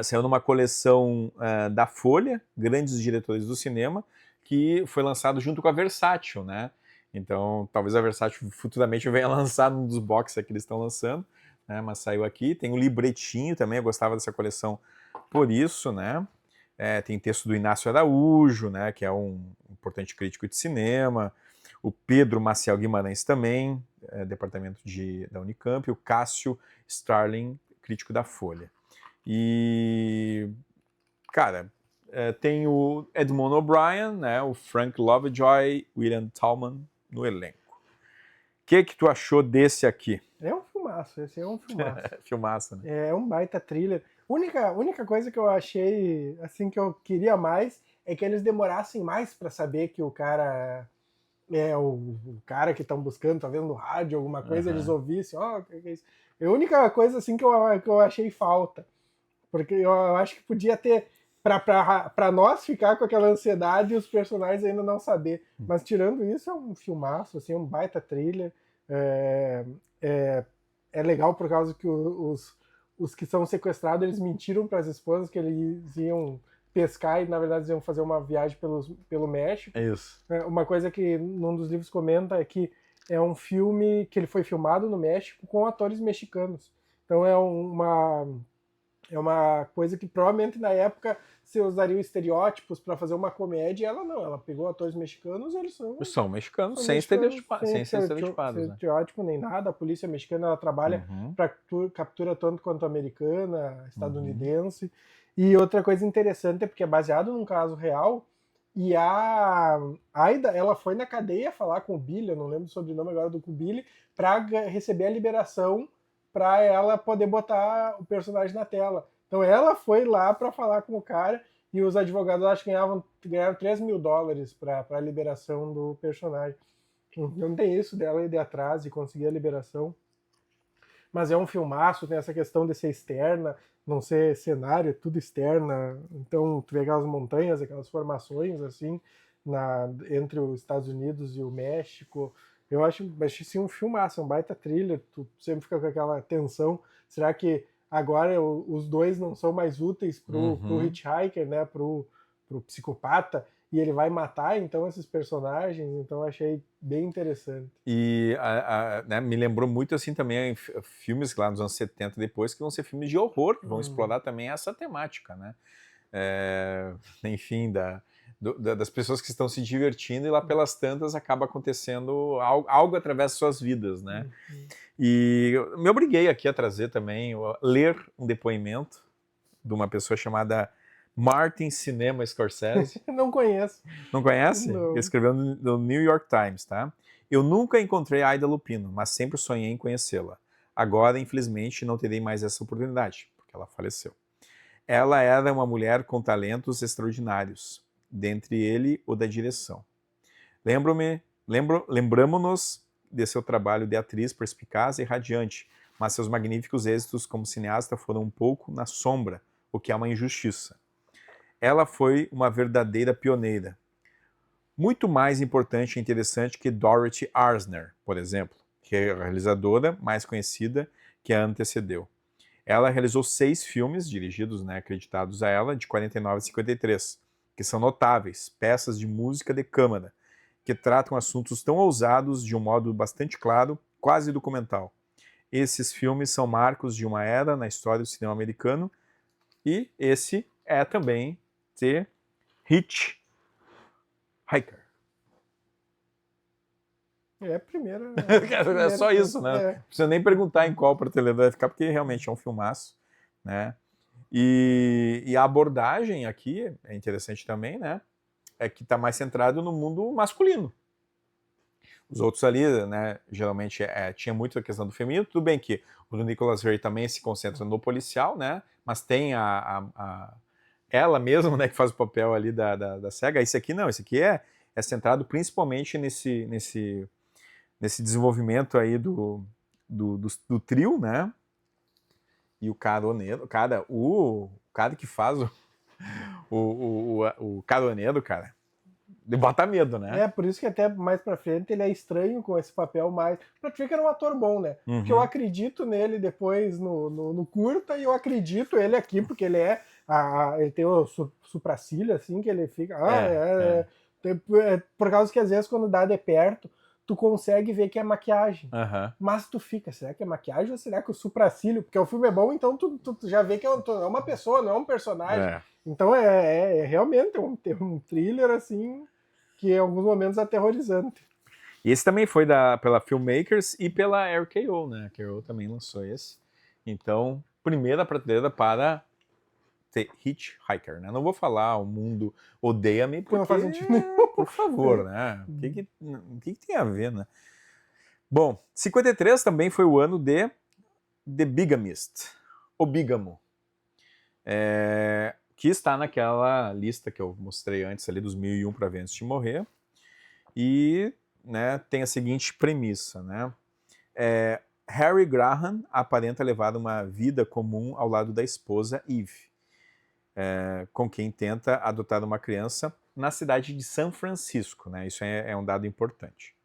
saiu numa coleção da Folha, Grandes Diretores do Cinema, que foi lançado junto com a Versátil, né? Então, talvez a Versátil futuramente venha lançar num dos boxes que eles estão lançando, né? Mas saiu aqui. Tem um libretinho também, eu gostava dessa coleção por isso, né? Tem texto do Inácio Araújo, né? Que é um importante crítico de cinema. O Pedro Maciel Guimarães também, departamento da Unicamp. O Cássio Starling, crítico da Folha. E, cara, tem o Edmond O'Brien, né? O Frank Lovejoy, William Tallman no elenco. O que tu achou desse aqui? É um filmaço, esse é um filmaço. Filmaço, né? É um baita thriller. Única coisa que eu achei, assim, que eu queria mais, é que eles demorassem mais para saber que o cara é o cara que estão buscando, talvez no rádio, alguma coisa, eles ouvissem, o que é isso? É a única coisa, assim, que eu achei falta. Porque eu acho que podia ter, para nós ficar com aquela ansiedade e os personagens ainda não saber. Mas tirando isso, é um filmaço, assim, um baita thriller. É legal por causa que os que são sequestrados, eles mentiram para as esposas que eles iam pescar e, na verdade, eles iam fazer uma viagem pelo México. É isso. Uma coisa que num dos livros comenta é que é um filme que ele foi filmado no México com atores mexicanos. Então é uma coisa que provavelmente na época se usariam estereótipos para fazer uma comédia, e ela não, ela pegou atores mexicanos, eles são mexicanos, sem ser estereotipados, né? Estereótipo nem nada. A polícia mexicana, ela trabalha para captura tanto quanto americana, estadunidense. E outra coisa interessante é porque é baseado num caso real, e a Aida, ela foi na cadeia falar com o Billy, eu não lembro o sobrenome agora do Billy, para receber a liberação para ela poder botar o personagem na tela. Então ela foi lá para falar com o cara, e os advogados, acho que ganharam $3.000 para a liberação do personagem. Não tem isso dela ir de atrás e conseguir a liberação. Mas é um filmaço, tem essa questão de ser externa, não ser cenário, é tudo externa. Então tu vê aquelas montanhas, aquelas formações assim, entre os Estados Unidos e o México. Eu acho assim, um filmaço, um baita thriller, tu sempre fica com aquela tensão. Será que agora os dois não são mais úteis pro hitchhiker, né, pro psicopata, e ele vai matar então esses personagens? Então eu achei bem interessante. E né, me lembrou muito assim também filmes lá nos anos 70 depois, que vão ser filmes de horror, que vão explorar também essa temática, né? Enfim, das pessoas que estão se divertindo, e lá pelas tantas acaba acontecendo algo através de suas vidas, né? E eu me obriguei aqui a trazer também, ler um depoimento de uma pessoa chamada Martin Cinema Scorsese. Não conheço. Não conhece? Não. Ele escreveu no New York Times, tá? Eu nunca encontrei a Ida Lupino, mas sempre sonhei em conhecê-la. Agora, infelizmente, não terei mais essa oportunidade, porque ela faleceu. Ela era uma mulher com talentos extraordinários, dentre ele o da direção. Lembramo-nos de seu trabalho de atriz perspicaz e radiante, mas seus magníficos êxitos como cineasta foram um pouco na sombra, o que é uma injustiça. Ela foi uma verdadeira pioneira. Muito mais importante e interessante que Dorothy Arzner, por exemplo, que é a realizadora mais conhecida que a antecedeu. Ela realizou 6 filmes dirigidos, né, acreditados a ela, de 49 a 53, que são notáveis, peças de música de câmara, que tratam assuntos tão ousados de um modo bastante claro, quase documental. Esses filmes são marcos de uma era na história do cinema americano, e esse é também The Hitchhiker. É a primeira. É só isso, né? Não precisa nem perguntar em qual prateleira vai ficar, porque realmente é um filmaço, né? E a abordagem aqui é interessante também, né? É que está mais centrado no mundo masculino. Os outros ali, né, geralmente tinha muito a questão do feminino. Tudo bem que o do Nicolas Ray também se concentra no policial, né? Mas tem ela mesma, né, que faz o papel ali da cega. Esse aqui não, esse aqui é centrado principalmente nesse desenvolvimento aí do trio, né? E o caroneiro, o cara que faz o caroneiro, cara, bota medo, né? Por isso que até mais pra frente ele é estranho com esse papel mais... Pra te ver que era um ator bom, né? Uhum. Porque eu acredito nele depois no curta e eu acredito ele aqui, porque ele ele tem o supracílio, assim, que ele fica... Por causa que às vezes quando dá de perto, tu consegue ver que é maquiagem. Uhum. Mas tu fica, será que é maquiagem ou será que o supracílio? Porque o filme é bom, então tu já vê que é uma pessoa, não é um personagem. Então realmente um thriller, assim, que em alguns momentos é aterrorizante. E esse também foi pela Filmmakers e pela RKO, né? A RKO também lançou esse. Então, primeira prateleira para The Hitchhiker, né? Não vou falar o mundo odeia-me, porque não faz sentido nenhum. Por favor, né? O que tem a ver, né? Bom, 53 também foi o ano de The Bigamist, O Bígamo, que está naquela lista que eu mostrei antes ali dos 1001 para ver antes de morrer, e, né, tem a seguinte premissa, né? Harry Graham aparenta levar uma vida comum ao lado da esposa Eve, com quem tenta adotar uma criança na cidade de São Francisco, né? Isso é um dado importante.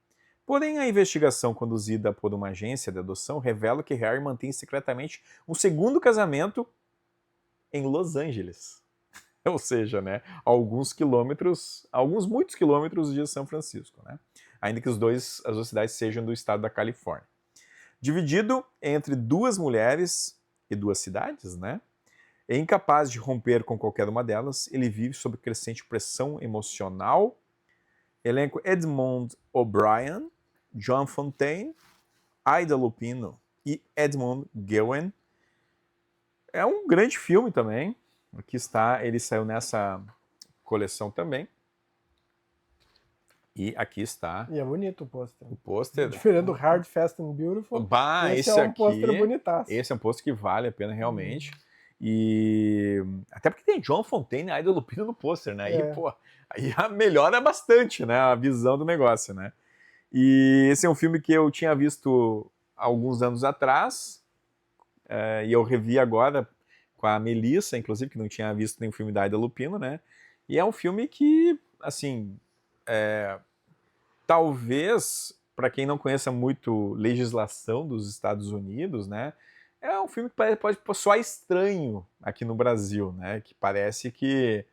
Porém, a investigação conduzida por uma agência de adoção revela que Harry mantém secretamente um segundo casamento em Los Angeles. Ou seja, né, alguns muitos quilômetros de São Francisco, né? Ainda que as duas cidades sejam do estado da Califórnia. Dividido entre duas mulheres e duas cidades, né? É incapaz de romper com qualquer uma delas, ele vive sob crescente pressão emocional. Elenco Edmond O'Brien, John Fontaine, Ida Lupino e Edmund Gillen. É um grande filme também. Aqui está, ele saiu nessa coleção também. E aqui está. E é bonito o pôster. O pôster. Diferente do Hard, Fast and Beautiful. Esse é um aqui, pôster bonitaço. Esse é um pôster que vale a pena realmente. E até porque tem John Fontaine e Ida Lupino no pôster, né? Aí melhora bastante, né, a visão do negócio, né? E esse é um filme que eu tinha visto alguns anos atrás, e eu revi agora com a Melissa, inclusive, que não tinha visto nenhum filme da Ida Lupino, né? E é um filme que, assim, talvez, para quem não conheça muito legislação dos Estados Unidos, né? É um filme que pode soar estranho aqui no Brasil, né? Que parece que,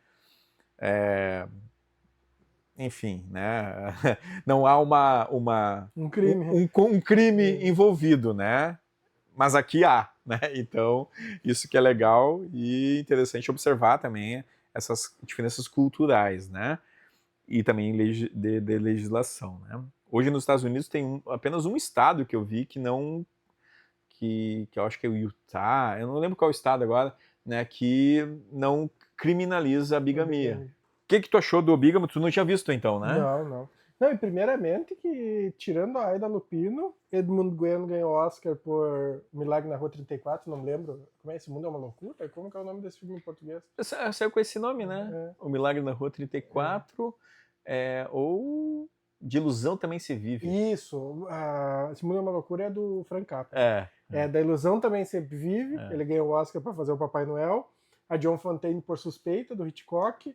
enfim, né? Não há um crime, um crime envolvido, né? Mas aqui há, né? Então, isso que é legal e interessante observar também essas diferenças culturais, né? E também de legislação, né? Hoje nos Estados Unidos tem apenas um estado que eu vi que não... que eu acho que é o Utah, eu não lembro qual estado agora, né, que não criminaliza a bigamia. O que tu achou do Bígamo? Tu não tinha visto então, né? Não, e primeiramente que, tirando a Ida Lupino, Edmund Gwen ganhou Oscar por Milagre na Rua 34, não me lembro. Como é? Esse Mundo é uma Loucura? Como que é o nome desse filme em português? Saiu com esse nome, né? O Milagre na Rua 34, ou De Ilusão Também Se Vive. Isso, Esse Mundo é uma Loucura é do Frank Capra. Da Ilusão Também Se Vive, ele ganhou o Oscar para fazer o Papai Noel. A John Fontaine por Suspeita, do Hitchcock.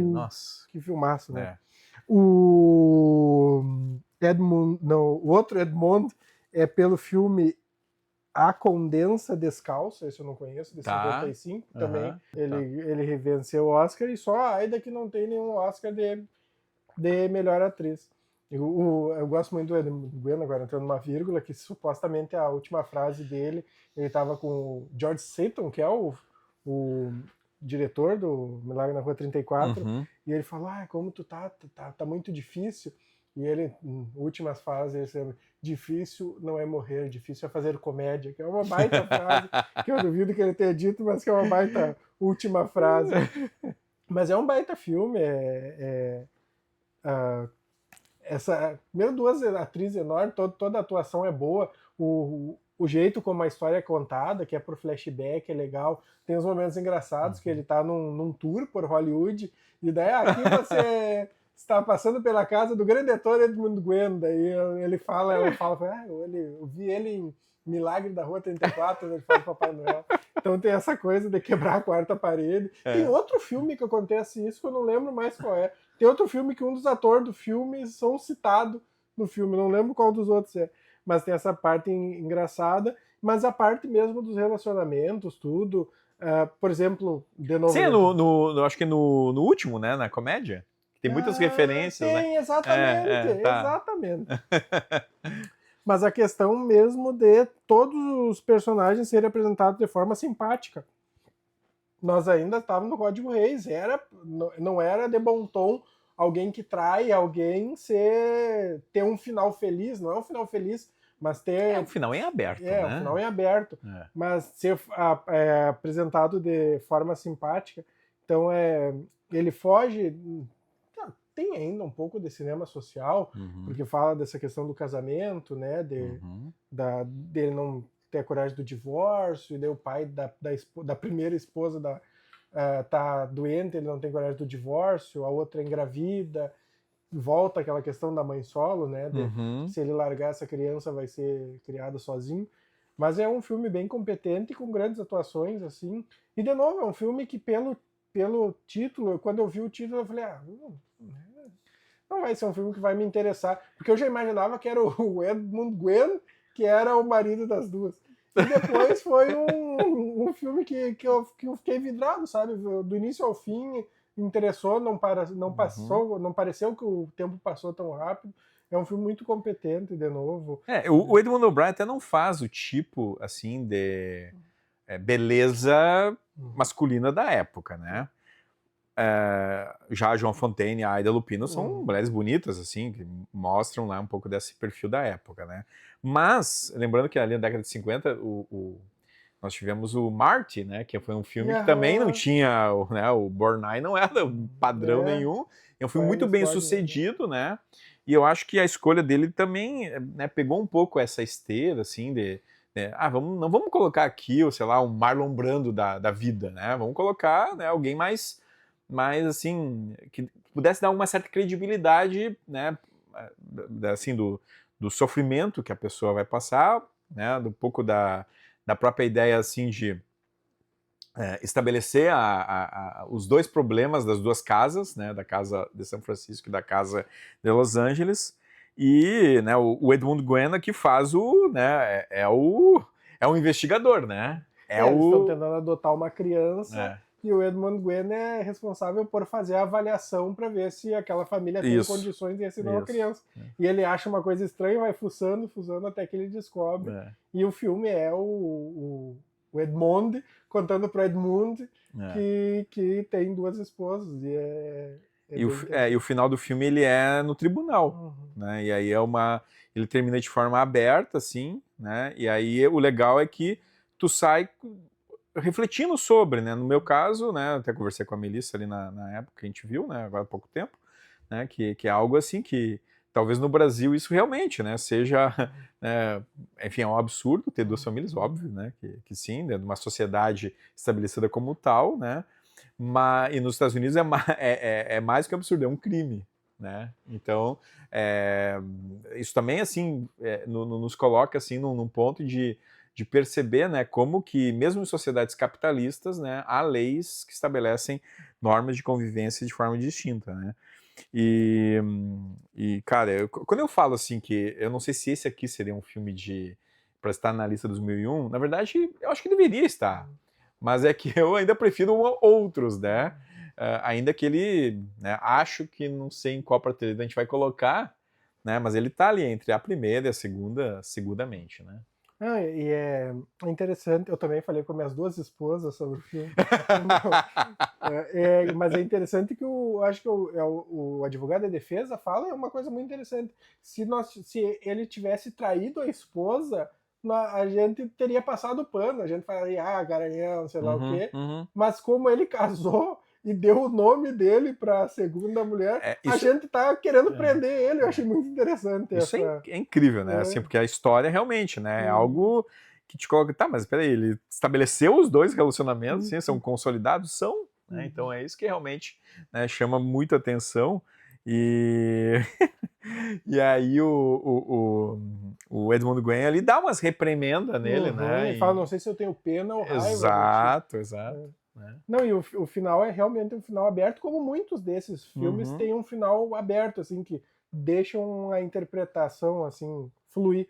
Nossa. Que filmaço, né? O outro Edmond é pelo filme A Condensa Descalça, esse eu não conheço, de 55 também. Ele venceu o Oscar, e só a Aida que não tem nenhum Oscar de melhor atriz. Eu gosto muito do Edmund Gwen, agora entrando numa vírgula, que supostamente a última frase dele, ele estava com o George Seaton, que é o diretor do Milagre na Rua 34, e ele falou, como tu tá muito difícil. E ele, em últimas fases, ele escreve, difícil não é morrer, difícil é fazer comédia, que é uma baita frase, que eu duvido que ele tenha dito, mas que é uma baita última frase. Mas é um baita filme, primeiro, duas atrizes enormes, toda a atuação é boa, o o jeito como a história é contada, que é por flashback, é legal. Tem uns momentos engraçados que ele tá num tour por Hollywood, e daí aqui você está passando pela casa do grande ator Edmund Gwenn, daí ela fala, eu vi ele em Milagre da Rua 34, ele fala Papai Noel. Então tem essa coisa de quebrar a quarta parede. Tem outro filme que acontece isso, que eu não lembro mais qual é. Tem outro filme que um dos atores do filme são citados no filme, não lembro qual dos outros é. Mas tem essa parte engraçada, mas a parte mesmo dos relacionamentos, tudo. Por exemplo, de novo... Sim, acho que no último, né, na comédia. Tem muitas referências, tem, né? exatamente, tá. exatamente. Mas a questão mesmo de todos os personagens serem apresentados de forma simpática. Nós ainda estávamos no Código Reis, não era de bom tom alguém que trai alguém ter um final feliz, não é um final feliz, mas ter... o final em aberto, né? O final em aberto, mas ser apresentado de forma simpática. Então, ele foge... Tem ainda um pouco de cinema social, porque fala dessa questão do casamento, né? Dele não ter a coragem do divórcio, e daí o pai da primeira esposa tá doente, ele não tem coragem do divórcio, a outra engravida, volta aquela questão da mãe solo, né? Se ele largar essa criança vai ser criada sozinho. Mas é um filme bem competente, com grandes atuações, assim. E, de novo, é um filme que, pelo título, quando eu vi o título, eu falei, não vai ser um filme que vai me interessar, porque eu já imaginava que era o Edmund Gwenn, que era o marido das duas. E depois foi um filme que eu fiquei vidrado, sabe? Do início ao fim, me interessou, não pareceu que o tempo passou tão rápido. É um filme muito competente, de novo. O Edmund O'Brien até não faz o tipo, assim, de beleza masculina da época, né? Já a Joan Fontaine e a Aida Lupino são mulheres bonitas, assim, que mostram lá um pouco desse perfil da época, né? Mas, lembrando que ali na década de 50, nós tivemos o Marty, né? Que foi um filme que também não tinha, o Borgnine não era padrão nenhum. É um filme muito bem sucedido, né? E eu acho que a escolha dele também, né, pegou um pouco essa esteira, assim, não vamos colocar aqui, sei lá, um Marlon Brando da vida, né? Vamos colocar, né, alguém mais assim, que pudesse dar uma certa credibilidade, né, assim, do sofrimento que a pessoa vai passar, né, do pouco da própria ideia, assim, de estabelecer os dois problemas das duas casas, né, da casa de São Francisco e da casa de Los Angeles, e, né, o Edmund Gwenn que faz né, é um investigador, né? Eles estão tentando adotar uma criança, e o Edmund Gwenn é responsável por fazer a avaliação para ver se aquela família tem condições de receber uma criança. E ele acha uma coisa estranha, vai fuçando até que ele descobre. E o filme é o Edmond contando para Edmund que tem duas esposas. E o final do filme ele é no tribunal, né? E aí ele termina de forma aberta, assim, né? E aí o legal é que tu sai refletindo sobre, né? No meu caso, né? Até conversei com a Melissa ali na época que a gente viu, né? Agora há pouco tempo, né? Que é algo assim que talvez no Brasil isso realmente, né? Seja, enfim, é um absurdo ter duas famílias, óbvio, né? Que sim, né, numa sociedade estabelecida como tal, né? E nos Estados Unidos é mais que um absurdo, é um crime, né? Então, isso também, assim, nos coloca, assim, num ponto de perceber, né, como que, mesmo em sociedades capitalistas, né, há leis que estabelecem normas de convivência de forma distinta, né? E cara, quando eu falo, assim, que eu não sei se esse aqui seria um filme para estar na lista dos 1001, na verdade, eu acho que deveria estar. Mas é que eu ainda prefiro outros, né? Ainda que ele, né, acho que não sei em qual prateleira a gente vai colocar, né? Mas ele tá ali entre a primeira e a segunda, seguramente, né? E é interessante, eu também falei com minhas duas esposas sobre o filme. Mas é interessante que acho que o advogado da defesa fala uma coisa muito interessante. Se ele tivesse traído a esposa, a gente teria passado o pano, a gente falaria, garanhão, sei lá o quê. Mas como ele casou e deu o nome dele para a segunda mulher, a gente tá querendo prender ele. Eu achei muito interessante. Isso é incrível, né? Assim, porque a história realmente, né, é algo que te coloca, tá, mas peraí, ele estabeleceu os dois relacionamentos, assim, são consolidados? São, né? Então é isso que realmente, né, chama muita atenção. E, e aí o Edmund Gwenn ali dá umas reprimendas nele, né? Ele fala, não sei se eu tenho pena ou raiva. Exato. Né? Não, e o final é realmente um final aberto, como muitos desses filmes têm um final aberto, assim, que deixam a interpretação, assim, fluir.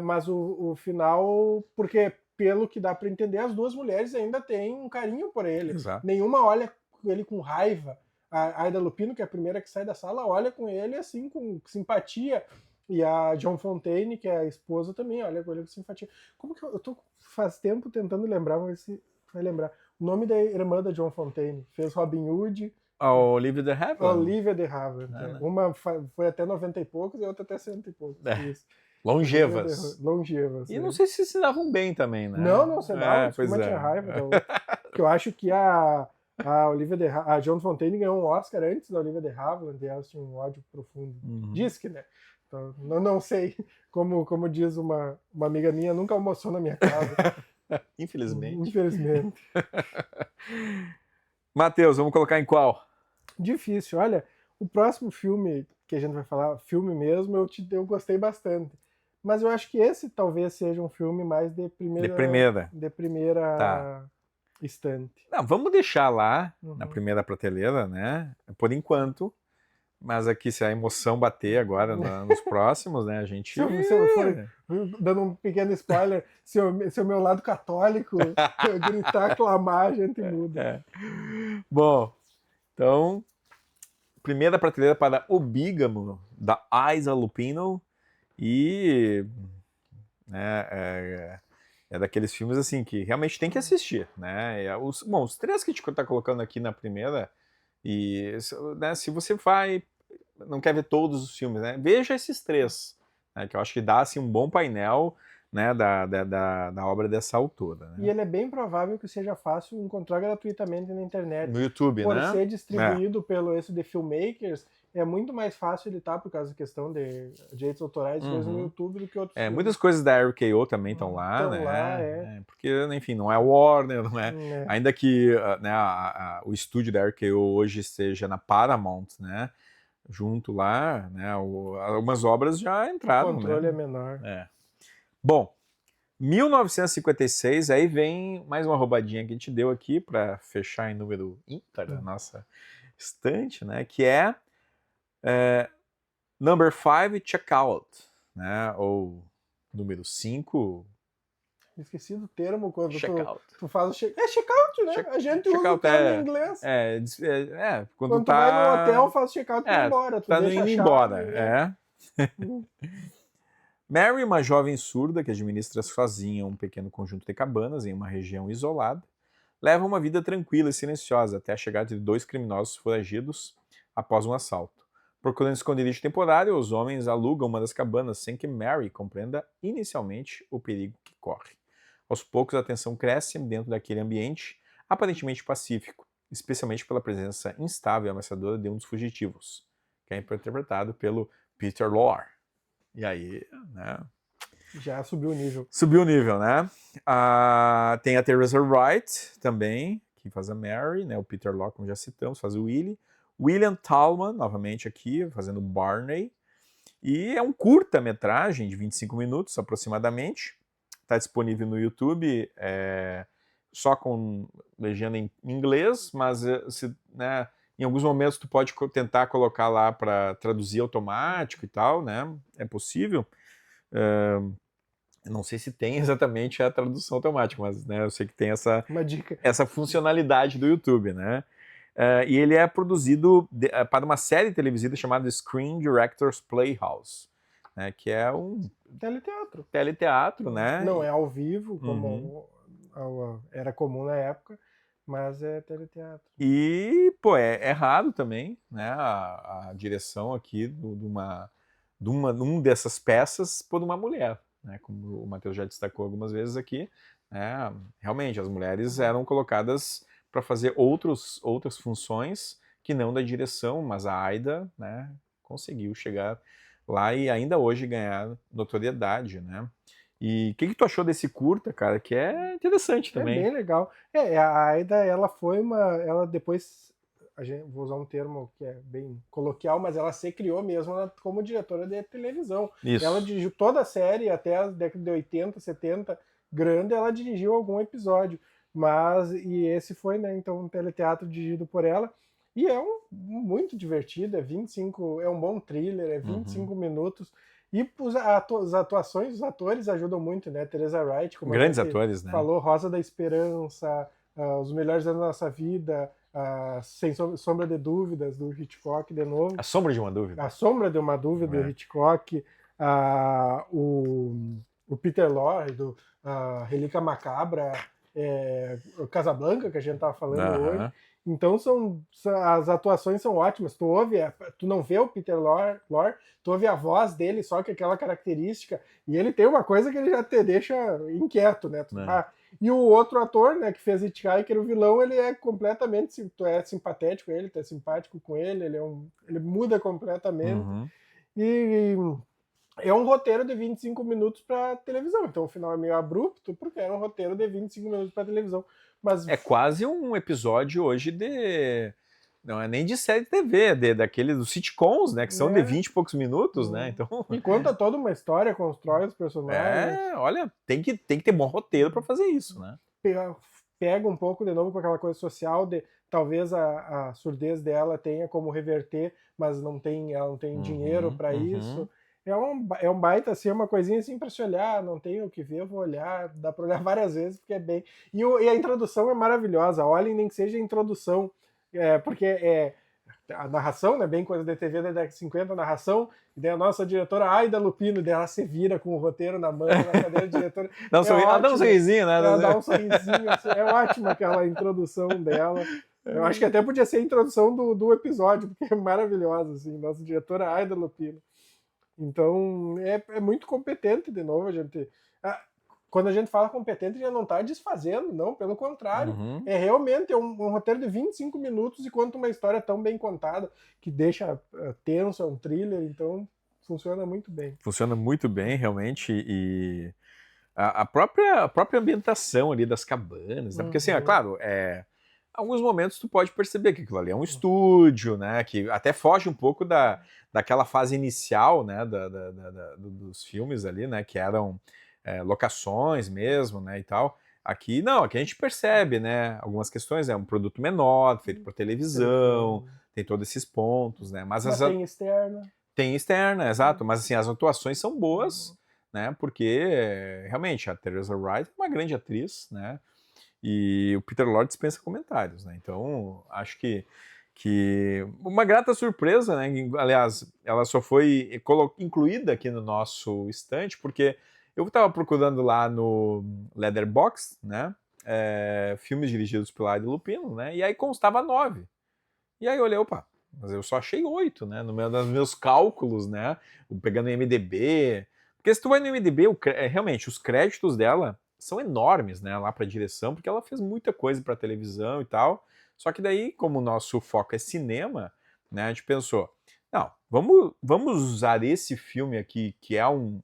Mas o final, porque pelo que dá para entender, as duas mulheres ainda têm um carinho por ele. Exato. Nenhuma olha ele com raiva. A Ida Lupino, que é a primeira que sai da sala, olha com ele assim, com simpatia. E a John Fontaine, que é a esposa, também olha com ele com simpatia. Como que eu tô faz tempo tentando lembrar, vamos ver se vai lembrar. O nome da irmã da John Fontaine. Fez Robin Hood. A Olivia de Havilland. Olivia de Havilland. Né? Uma foi até 90 e poucos e a outra até 100 e poucos. Isso. Longevas. Longevas. E não sei se se davam bem também, né? Não se davam. Uma tinha raiva. Então, que eu acho que a Olivia a John Fontaine ganhou um Oscar antes da Olivia de Havilland e elas tinham um ódio profundo. Diz que, né? Então, não sei. Como diz uma amiga minha, nunca almoçou na minha casa. Infelizmente. Matheus, vamos colocar em qual? Difícil. Olha, o próximo filme que a gente vai falar, filme mesmo, eu gostei bastante. Mas eu acho que esse talvez seja um filme mais de primeira tá. Estante. Não, vamos deixar lá na primeira prateleira, né? Por enquanto. Mas aqui, se a emoção bater agora nos próximos, né? A gente. Se eu for dando um pequeno spoiler, se o meu lado católico gritar, clamar, a gente muda. Bom, então, primeira prateleira para O Bígamo, da Ida Lupino. E é daqueles filmes assim que realmente tem que assistir, né? Os três que a gente está colocando aqui na primeira, e né, se você não quer ver todos os filmes, né? Veja esses três, né, que eu acho que dá assim, um bom painel, né, da obra dessa autora. Né? E ele é bem provável que seja fácil encontrar gratuitamente na internet. No YouTube, por né? Por ser distribuído pelo esse The Filmmakers, é muito mais fácil ele estar por causa da questão de direitos autorais no YouTube do que outros filmes. Muitas coisas da RKO também estão lá, né? Porque, enfim, não é Warner, não é? Ainda que né, o estúdio da RKO hoje esteja na Paramount, né? Junto lá, né? Algumas obras já entraram. O controle é menor. Bom, 1956, aí vem mais uma roubadinha que a gente deu aqui para fechar em número ímpar da nossa estante, né? Que é Number 5, Checkout, né? Ou número 5. Esqueci do termo quando tu faz o checkout, né? A gente usa o termo em inglês. Quando tu vai no hotel, faz o checkout e vai embora. Tu tá indo embora, Mary, uma jovem surda que administra sozinha um pequeno conjunto de cabanas em uma região isolada, leva uma vida tranquila e silenciosa até a chegada de 2 criminosos foragidos após um assalto. Procurando esconderijo temporário, os homens alugam uma das cabanas sem que Mary compreenda inicialmente o perigo que corre. Aos poucos, a tensão cresce dentro daquele ambiente aparentemente pacífico, especialmente pela presença instável e ameaçadora de um dos fugitivos, que é interpretado pelo Peter Lorre. E aí, né? Já subiu o nível. Subiu o nível, né? Tem a Teresa Wright também, que faz a Mary, né? O Peter Lorre, como já citamos, faz o Willie. William Thalman, novamente aqui, fazendo Barney. E é um curta-metragem de 25 minutos, aproximadamente. Está disponível no YouTube, só com legenda em inglês, mas né, em alguns momentos tu pode tentar colocar lá para traduzir automático e tal, né? É possível. Não sei se tem exatamente a tradução automática, mas né, eu sei que tem essa funcionalidade do YouTube, né? E ele é produzido para uma série televisiva chamada Screen Directors Playhouse, né, que é um teleteatro, né? Não é ao vivo, como era comum na época, mas é teleteatro. E, é raro também, né, a direção aqui de uma dessas peças por uma mulher, né, como o Matheus já destacou algumas vezes aqui, né, realmente as mulheres eram colocadas para fazer outras funções que não da direção, mas a Aida, né, conseguiu chegar lá e ainda hoje ganhar notoriedade, né? E o que tu achou desse curta, cara? Que é interessante É também. bem legal. A Aida, ela foi ela depois, vou usar um termo que é bem coloquial, mas ela se criou mesmo como diretora de televisão. Isso. Ela dirigiu toda a série até a década de 80, 70, grande, ela dirigiu algum episódio. E esse foi, né, então, um teleteatro dirigido por ela. E é muito divertido, é um bom thriller, é 25 minutos. E as atuações, os atores ajudam muito, né? Teresa Wright, como Grandes a gente atores, né? falou, Rosa da Esperança, Os Melhores Anos da Nossa Vida, Sem Sombra de Dúvidas, do Hitchcock, de novo. A Sombra de uma Dúvida. A Sombra de uma Dúvida, do Hitchcock. O Peter Lorre, do Relíquia Macabra, o Casablanca, que a gente estava falando hoje. Então as atuações são ótimas. Tu não vê o Peter Lorre, tu ouve a voz dele, só que aquela característica, e ele tem uma coisa que ele já te deixa inquieto, né? E o outro ator, né, que fez Hitchhiker, o vilão, ele é completamente, tu é simpatético ele, tu é simpático com ele, ele muda completamente. E é um roteiro de 25 minutos para televisão, então o final é meio abrupto, porque é um roteiro de 25 minutos para televisão. Mas é quase um episódio hoje não é nem de série de TV, dos sitcoms, né? Que são de 20 e poucos minutos, né? Então... E conta toda uma história, constrói os personagens. Olha, tem que ter bom roteiro para fazer isso, né? Pega um pouco de novo com aquela coisa social de talvez a surdez dela tenha como reverter, mas ela não tem dinheiro para isso. É um baita, assim, uma coisinha assim para se olhar, não tenho o que ver, eu vou olhar, dá para olhar várias vezes, porque é bem... E a introdução é maravilhosa, olhem, nem que seja a introdução, porque a narração, né, bem coisa da TV da década de 50, a narração, e daí a nossa diretora Aida Lupino, dela se vira com o roteiro na mão, na cadeira de diretora. Dá um sorrisinho, né? Ela dá um sorrisinho, assim, é ótima aquela introdução dela. Eu acho que até podia ser a introdução do episódio, porque é maravilhosa, assim, nossa diretora Aida Lupino. Então, é muito competente, de novo, quando a gente fala competente, a gente não está desfazendo, não, pelo contrário. É realmente um roteiro de 25 minutos e conta uma história tão bem contada, que deixa tenso, é um thriller, então funciona muito bem. Funciona muito bem, realmente, e a própria ambientação ali das cabanas, né? Porque assim, claro, alguns momentos tu pode perceber que aquilo ali é um estúdio, né? Que até foge um pouco daquela fase inicial, né? Dos filmes ali, né? Que eram locações mesmo, né? E tal. Aqui não, aqui a gente percebe, né? Algumas questões, é um produto menor, feito por televisão, tem todos esses pontos, né? Mas tem externa. Tem externa, exato. Mas assim, as atuações são boas, né? Porque realmente a Teresa Wright é uma grande atriz, né? E o Peter Lorre dispensa comentários, né? Então, acho que uma grata surpresa, né? Aliás, ela só foi incluída aqui no nosso estante, porque eu estava procurando lá no Letterboxd, né? Filmes dirigidos pela Aida Lupino, né? E aí constava 9. E aí eu olhei, opa, mas eu só achei 8, né? Nos meus cálculos, né? Pegando o IMDb. Porque se tu vai no IMDb, realmente, os créditos dela são enormes, né, lá para direção, porque ela fez muita coisa para televisão e tal. Só que daí, como o nosso foco é cinema, né, a gente pensou, não, vamos usar esse filme aqui, que é um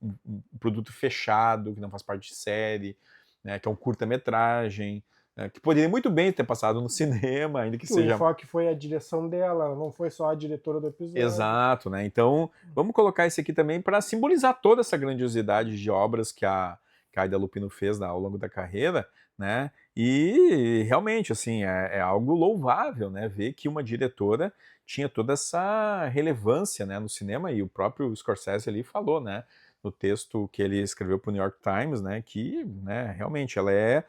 produto fechado, que não faz parte de série, né, que é um curta-metragem, né, que poderia muito bem ter passado no cinema, ainda que seja... O enfoque foi a direção dela, não foi só a diretora do episódio. Exato, né? Então, vamos colocar esse aqui também para simbolizar toda essa grandiosidade de obras que a Aida Lupino fez ao longo da carreira, né? E realmente, assim, é algo louvável, né? Ver que uma diretora tinha toda essa relevância, né, no cinema, e o próprio Scorsese ali falou, né, no texto que ele escreveu para o New York Times, né, que, né, realmente ela é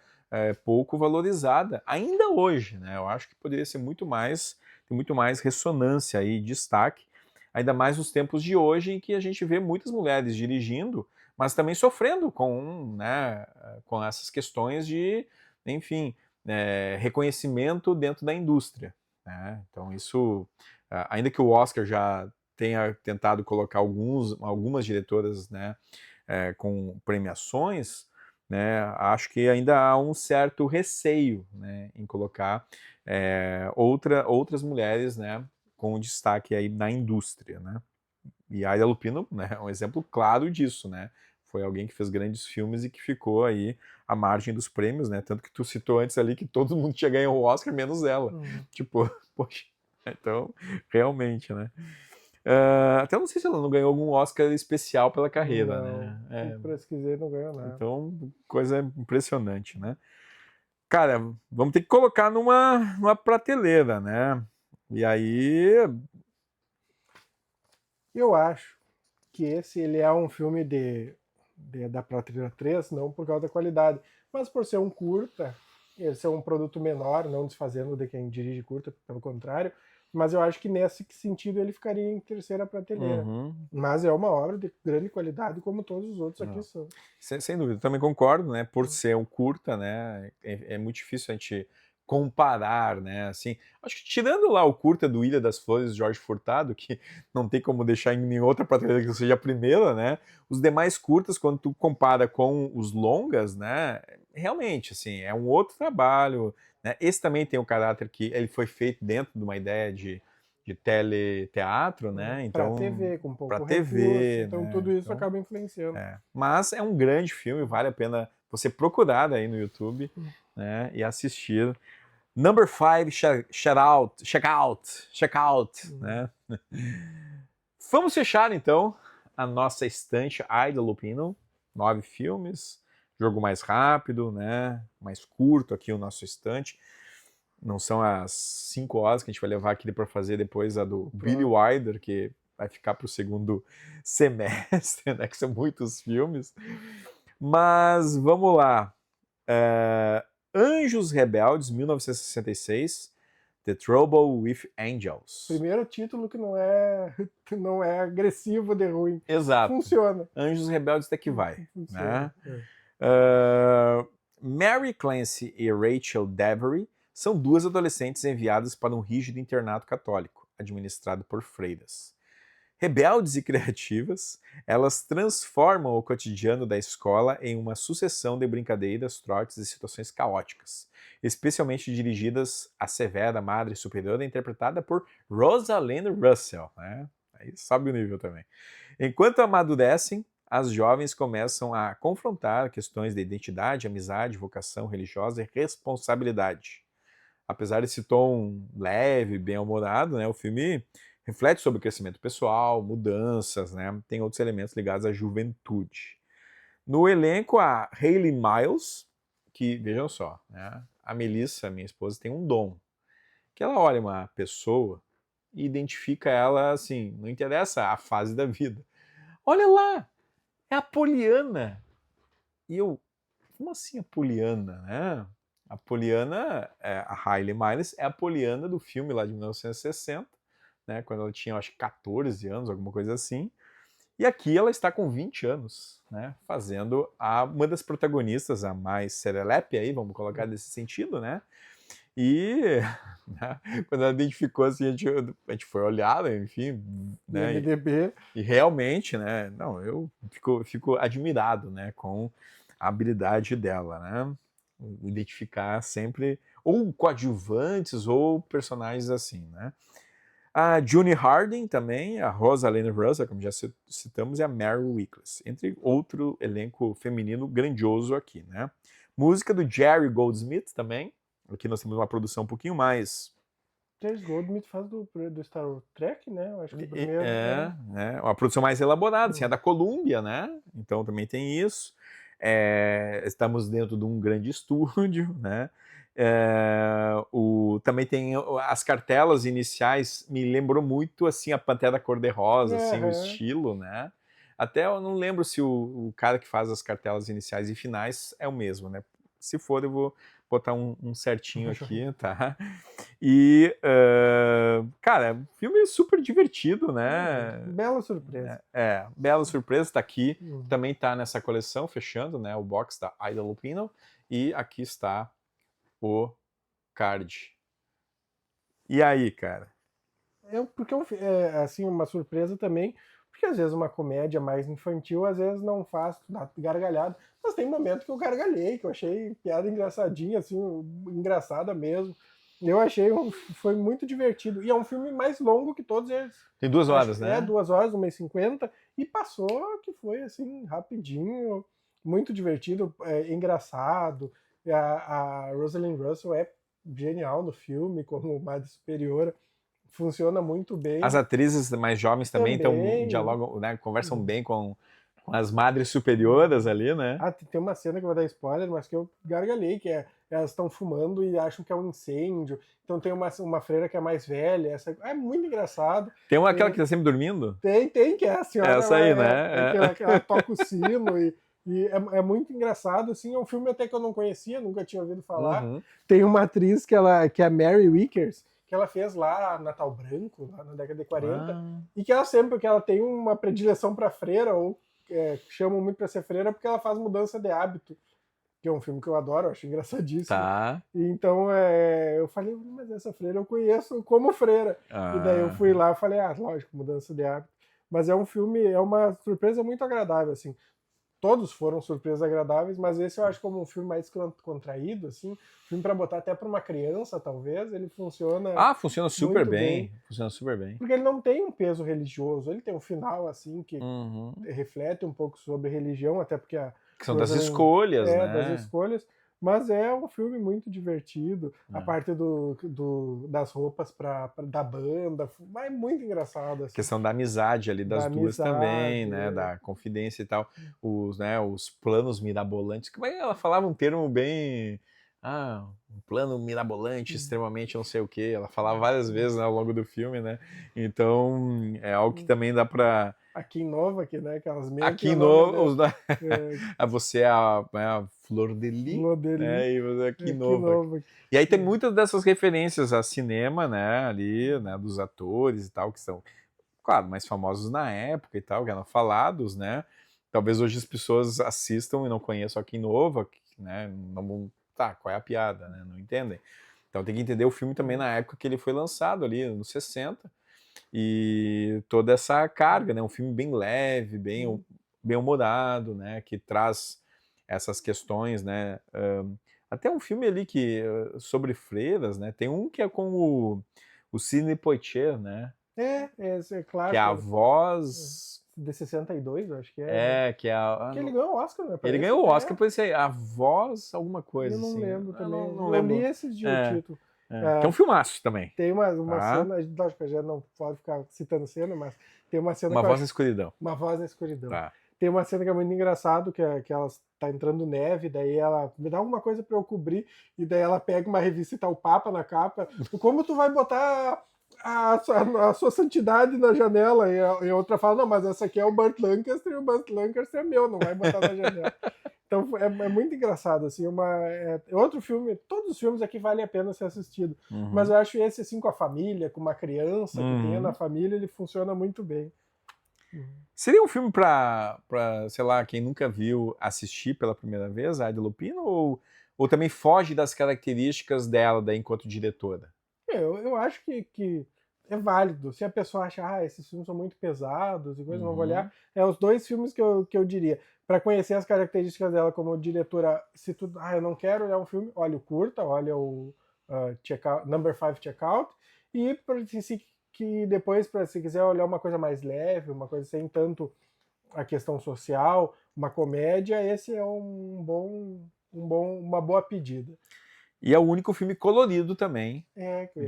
pouco valorizada ainda hoje, né? Eu acho que poderia ser muito mais ressonância e destaque, ainda mais nos tempos de hoje, em que a gente vê muitas mulheres dirigindo, mas também sofrendo com essas questões de, enfim, reconhecimento dentro da indústria, né? Então isso, ainda que o Oscar já tenha tentado colocar algumas diretoras, né, com premiações, né, acho que ainda há um certo receio, né, em colocar outras mulheres, né, com destaque aí na indústria, né? E a Aida Lupino, né, é um exemplo claro disso, né? Foi alguém que fez grandes filmes e que ficou aí à margem dos prêmios, né? Tanto que tu citou antes ali que todo mundo tinha ganho o Oscar, menos ela. Tipo, poxa, então, realmente, né? Até não sei se ela não ganhou algum Oscar especial pela carreira, né? Pesquisei, não ganhou nada. Então, coisa impressionante, né? Cara, vamos ter que colocar numa prateleira, né? E aí... Eu acho que esse ele é um filme da prateleira 3, não por causa da qualidade, mas por ser um curta, ele ser um produto menor, não desfazendo de quem dirige curta, pelo contrário, mas eu acho que nesse sentido ele ficaria em terceira prateleira. Mas é uma obra de grande qualidade, como todos os outros aqui são. Sem dúvida, eu também concordo, né? Por ser um curta, né? É muito difícil a gente comparar, né? Assim, acho que tirando lá o curta do Ilha das Flores, de Jorge Furtado, que não tem como deixar em nenhuma outra prateleira que não seja a primeira, né? Os demais curtas, quando tu compara com os longas, né? Realmente, assim, é um outro trabalho, né? Esse também tem um caráter que ele foi feito dentro de uma ideia de teleteatro, né? Então, para TV, com pouco para recurso, TV, então né? tudo isso acaba influenciando. Mas é um grande filme, vale a pena você procurar aí no YouTube, né? E assistir. Number 5, Check Out, né? Vamos fechar então a nossa estante Ida Lupino, 9 filmes, jogo mais rápido, né? Mais curto aqui o nosso estante. Não são as 5 horas que a gente vai levar aqui para fazer depois a do Billy Wilder, que vai ficar para o segundo semestre, né? Que são muitos filmes. Mas vamos lá. Anjos Rebeldes, 1966. The Trouble with Angels. Primeiro título que não é agressivo de ruim. Exato. Funciona. Anjos Rebeldes até que vai. Funciona. Né? Mary Clancy e Rachel Devery são duas adolescentes enviadas para um rígido internato católico, administrado por freiras. Rebeldes e criativas, elas transformam o cotidiano da escola em uma sucessão de brincadeiras, trotes e situações caóticas, especialmente dirigidas à severa madre superiora interpretada por Rosalind Russell. Né? Aí sobe o nível também. Enquanto amadurecem, as jovens começam a confrontar questões de identidade, amizade, vocação religiosa e responsabilidade. Apesar desse tom leve, bem-humorado, né, o filme reflete sobre o crescimento pessoal, mudanças, né, tem outros elementos ligados à juventude. No elenco, a Hayley Miles, que, vejam só, né, a Melissa, minha esposa, tem um dom, que ela olha uma pessoa e identifica ela assim, não interessa a fase da vida. Olha lá, é a Poliana. E eu, como assim a Poliana, né? A Poliana, a Hayley Miles, é a Poliana do filme lá de 1960, né? Quando ela tinha, acho que 14 anos, alguma coisa assim. E aqui ela está com 20 anos, né? Fazendo uma das protagonistas, a mais serelepe aí, vamos colocar nesse sentido, né? E né, quando ela identificou assim, a gente foi olhar, enfim, né? MDB. E realmente, né? Não, eu fico admirado, né? Com a habilidade dela, né? Identificar sempre ou coadjuvantes ou personagens assim, né? A June Harding também, a Rosalind Russell, como já citamos, e a Meryl Wickles, entre outro elenco feminino grandioso aqui, né? Música do Jerry Goldsmith também. Aqui nós temos uma produção um pouquinho mais... James Goldsmith faz do Star Trek, né? Eu acho que o primeiro... né? Uma produção mais elaborada, assim, é da Columbia, né? Então também tem isso. Estamos dentro de um grande estúdio, né? Também tem as cartelas iniciais, me lembrou muito assim a Pantera Cor-de-Rosa, assim, o estilo, né? Até eu não lembro se o cara que faz as cartelas iniciais e finais é o mesmo, né? Se for, eu vou botar um certinho aqui, tá? E, cara, filme super divertido, né? Bela surpresa. Bela surpresa, tá aqui. Também tá nessa coleção, fechando, né? O box da Ida Lupino. E aqui está o card. E aí, cara? Porque assim, uma surpresa também, porque às vezes uma comédia mais infantil, às vezes não faz gargalhada, mas tem momento que eu gargalhei, que eu achei piada engraçadinha, assim, engraçada mesmo. Eu achei, foi muito divertido. E é um filme mais longo que todos eles. Tem 2 horas, né? 2 horas, 1h50. e passou que foi, assim, rapidinho, muito divertido, engraçado. A Rosalind Russell é genial no filme, como Madre Superiora, funciona muito As bem atrizes mais jovens também também. dialogam, né, conversam bem com as madres superioras ali, né? Tem uma cena que eu vou dar spoiler, mas que eu gargalhei, que elas estão fumando e acham que é um incêndio. Então tem uma freira que é mais velha, é muito engraçado. Tem aquela que tá sempre dormindo? Tem, que é a senhora, Essa aí, né? que ela toca o sino e é muito engraçado, assim, é um filme até que eu não conhecia, nunca tinha ouvido falar. Uhum. Tem uma atriz que é a Mary Wickers, que ela fez lá Natal Branco, lá na década de 40, e que ela tem uma predileção para freira, ou chamam muito para ser freira, porque ela faz mudança de hábito, que é um filme que eu adoro, eu acho engraçadíssimo. Tá. E então eu falei, mas essa freira eu conheço como freira. E daí eu fui lá e falei, lógico, mudança de hábito. Mas é um filme, é uma surpresa muito agradável, assim. Todos foram surpresas agradáveis, mas esse eu acho como um filme mais contraído, assim, filme para botar até para uma criança, talvez, ele funciona. Funciona super muito bem. Funciona super bem. Porque ele não tem um peso religioso, ele tem um final, assim, que reflete um pouco sobre religião, até porque que são das escolhas, né? Das escolhas. Mas é um filme muito divertido. A parte das roupas da banda, é muito engraçado. Assim. A questão da amizade ali das duas também, né? Da confidência e tal. Os planos mirabolantes. Como é que ela falava um termo bem... um plano mirabolante, extremamente não sei o quê. Ela falava várias vezes, né, ao longo do filme, né? Então, é algo que também dá pra... Aqui em Nova, né? Aquelas meias. Aqui em Nova, você é a Flor de Lis, né? E você é aqui em Nova. E aí tem muitas dessas referências a cinema, né? Ali, né? Dos atores e tal, que são, claro, mais famosos na época e tal, que eram falados, né? Talvez hoje as pessoas assistam e não conheçam Aqui em Nova, né? Não, qual é a piada, né? Não entendem. Então tem que entender o filme também na época que ele foi lançado, ali, nos 60, e toda essa carga, né? Um filme bem leve, bem humorado, né? Que traz essas questões, né? Até um filme ali sobre freiras, né? Tem um que é com o Sidney Poitier, né? Esse é claro. Que é a voz... De 62, eu acho que é. Que é a... Que ele ganhou o Oscar, né? Ele ganhou o Oscar por isso aí, a voz alguma coisa, eu não assim. lembro também. Não lembro. Eu li esses dias o título. Que é um filmaço também. Tem uma cena, lógico que a gente não pode ficar citando cena, mas tem uma cena... Uma voz na escuridão. Uma voz na escuridão. Tá. Tem uma cena que é muito engraçado, que ela tá entrando neve, daí ela me dá alguma coisa pra eu cobrir, e daí ela pega uma revista e tá o Papa na capa. Como tu vai botar a sua santidade na janela? E a outra fala, não, mas essa aqui é o Burt Lancaster, e o Burt Lancaster é meu, não vai botar na janela. Então é muito engraçado, assim, outro filme, todos os filmes aqui valem a pena ser assistido, mas eu acho esse, assim, com a família, com uma criança que tenha na família, ele funciona muito bem. Seria um filme pra, sei lá, quem nunca viu assistir pela primeira vez, a Ida Lupino, ou também foge das características dela, enquanto diretora? Eu acho que é válido. Se a pessoa acha, esses filmes são muito pesados e coisa, não vou olhar. Os dois filmes que eu diria. Para conhecer as características dela como diretora, se tu, eu não quero olhar um filme, olha o curta, olha o Number 5 Checkout, e que depois, se quiser olhar uma coisa mais leve, uma coisa sem tanto a questão social, uma comédia, esse é uma boa pedida. E é o único filme colorido também,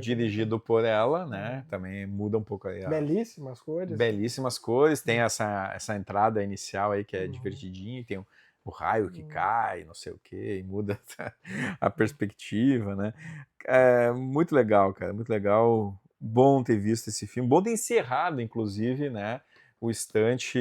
dirigido por ela, né? Também muda um pouco aí. Belíssimas cores. Belíssimas cores. Tem essa entrada inicial aí que é divertidinha, tem o raio que cai, não sei o quê, e muda a perspectiva, né? É muito legal, cara, muito legal. Bom ter visto esse filme, bom ter encerrado, inclusive, né? O estante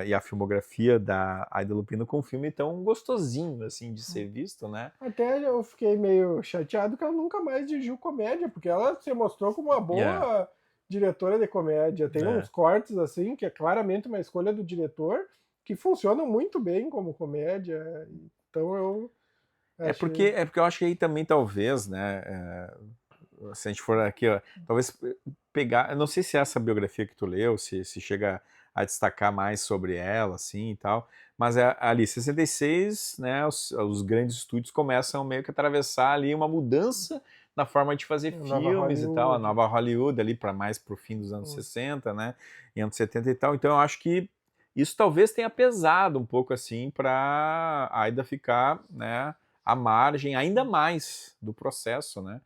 e a filmografia da Ida Lupino com um filme tão gostosinho, assim, de ser visto, né? Até eu fiquei meio chateado que ela nunca mais dirigiu comédia, porque ela se mostrou como uma boa diretora de comédia. Tem uns cortes, assim, que é claramente uma escolha do diretor, que funcionam muito bem como comédia. Então eu achei... porque eu acho que aí também, talvez, né... se a gente for aqui, talvez pegar... Eu não sei se é essa biografia que tu leu, se chega a destacar mais sobre ela, assim, e tal. Mas ali, 66, né, os grandes estúdios começam meio que a atravessar ali uma mudança na forma de fazer filmes e tal, a nova Hollywood ali mais pro fim dos anos 60, né, e anos 70 e tal. Então eu acho que isso talvez tenha pesado um pouco assim para a Aida ficar, né, à margem ainda mais do processo, né?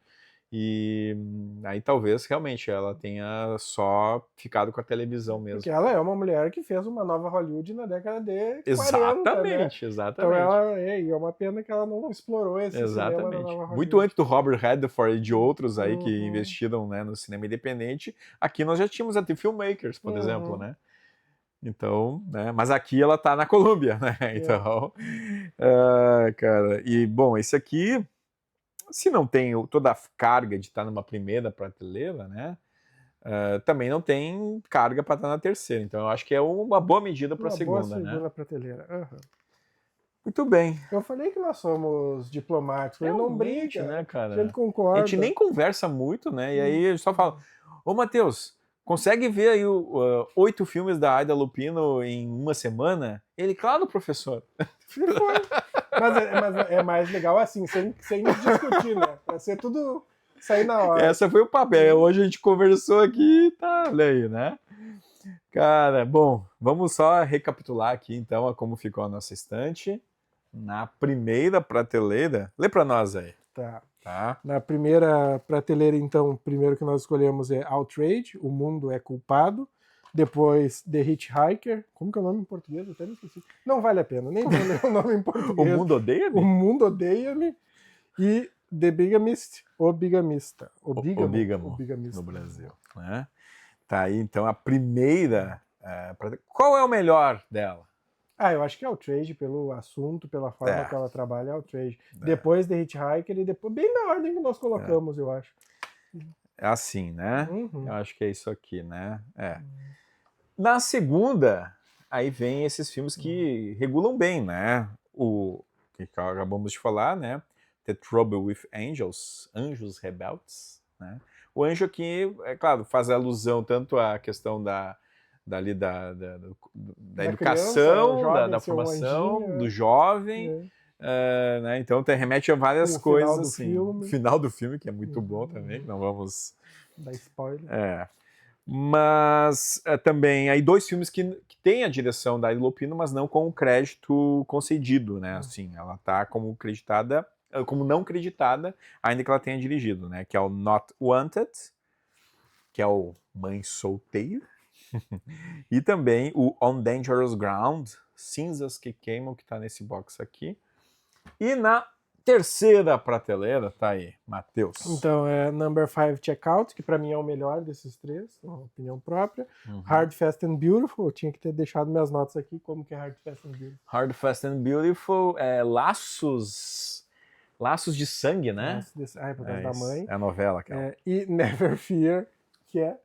E aí talvez realmente ela tenha só ficado com a televisão mesmo. Porque ela é uma mulher que fez uma nova Hollywood na década de 40, exatamente, né? exatamente. Então é uma pena que ela não explorou esse cinema da nova Hollywood. Muito antes do Robert Redford e de outros aí que investiram, né, no cinema independente, aqui nós já tínhamos a The Filmmakers, por exemplo, né? Então, né, mas aqui ela tá na Colômbia, né? Então, cara, e bom, esse aqui, se não tem toda a carga de estar numa primeira prateleira, né? Também não tem carga para estar na terceira. Então eu acho que é uma boa medida para a segunda, né? Segunda prateleira. Muito bem. Eu falei que nós somos diplomáticos. Eu não briga, né, cara? A gente concorda. A gente nem conversa muito, né? E aí a gente só fala: ô, Matheus, consegue ver aí 8 filmes da Aida Lupino em uma semana? Ele, claro, professor. Mas é mais legal assim, sem discutir, né? Vai ser tudo sair na hora. Essa foi o papel. Hoje a gente conversou aqui, tá, olha aí, né? Cara, bom, vamos só recapitular aqui então como ficou a nossa estante. Na primeira prateleira, lê pra nós aí. Tá. Na primeira prateleira, então, o primeiro que nós escolhemos é Outrage, O Mundo é Culpado. Depois, The Hitchhiker. Como que é o nome em português? Eu até me esqueci. Não vale a pena, nem vou ler o nome em português. O Mundo Odeia-me? O Mundo Odeia-me. E The Bigamist, O Bigamista. O Bigamista. No Brasil. Né? Tá aí, então, a primeira. Qual é o melhor dela? Eu acho que é Outrage, pelo assunto, pela forma que ela trabalha, é Outrage. Depois The Hitchhiker e depois, bem na ordem que nós colocamos, eu acho. É assim, né? Eu acho que é isso aqui, né? Na segunda, aí vem esses filmes que regulam bem, né? O que acabamos de falar, né? The Trouble with Angels, Anjos Rebeldes, né? O anjo aqui, é claro, faz alusão tanto à questão da educação, criança, da formação, do jovem, né? Então remete a várias coisas assim. O final do filme, que é muito bom também, não vamos dar spoiler. Mas também aí 2 filmes que têm a direção da Aida Lupino, mas não com o crédito concedido, né? Assim, ela tá como não creditada, ainda que ela tenha dirigido, né? Que é o Not Wanted, que é o Mãe Solteira, e também o On Dangerous Ground, Cinzas que Queimam, que está nesse box aqui. E na terceira prateleira, tá aí, Matheus. Então, é Number 5 Checkout, que para mim é o melhor desses 3, uma opinião própria. Hard, Fast and Beautiful, eu tinha que ter deixado minhas notas aqui, como que é Hard, Fast and Beautiful. Hard, Fast and Beautiful é Laços de Sangue, né? Por causa da mãe. É a novela, aquela. E Never Fear, que é...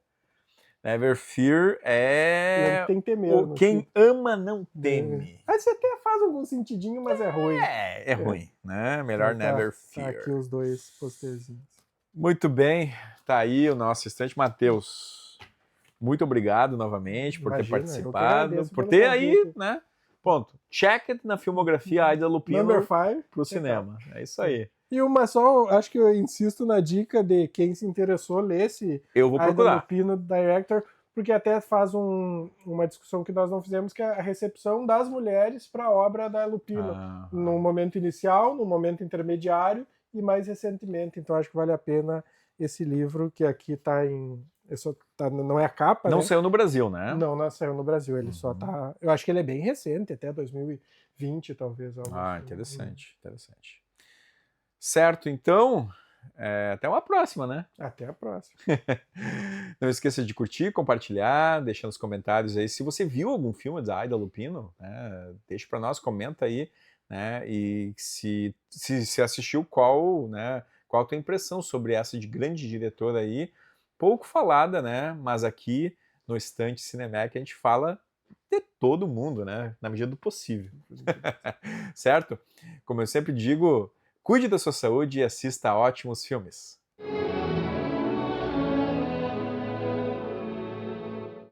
Never Fear é... Tem que ter medo. Quem ama não teme. Você até faz algum sentidinho, mas é ruim. É ruim, né? Melhor Never Fear. Tá aqui os 2 posterzinhos. Muito bem, tá aí o nosso estante. Matheus, muito obrigado novamente por ter participado, por ter aí, né? Ponto. Check it na filmografia Aida Lupino Number 5 pro cinema. É isso aí. E acho que eu insisto na dica de quem se interessou, lesse eu vou procurar. Aida Lupino Director, porque até faz uma discussão que nós não fizemos, que é a recepção das mulheres para a obra da Lupino, no momento inicial, no momento intermediário e mais recentemente. Então acho que vale a pena esse livro, que aqui está em... não é a capa, Não saiu no Brasil, né? Não saiu no Brasil, ele só tá... Eu acho que ele é bem recente, até 2020 talvez. Interessante. Certo, então, até uma próxima, né? Até a próxima. Não esqueça de curtir, compartilhar, deixar nos comentários aí. Se você viu algum filme da Aida Lupino, né, deixa para nós, comenta aí, né? E se assistiu, qual a tua impressão sobre essa de grande diretora aí, pouco falada, né? Mas aqui no Estante Cinemec a gente fala de todo mundo, né? Na medida do possível. Certo? Como eu sempre digo, cuide da sua saúde e assista a ótimos filmes.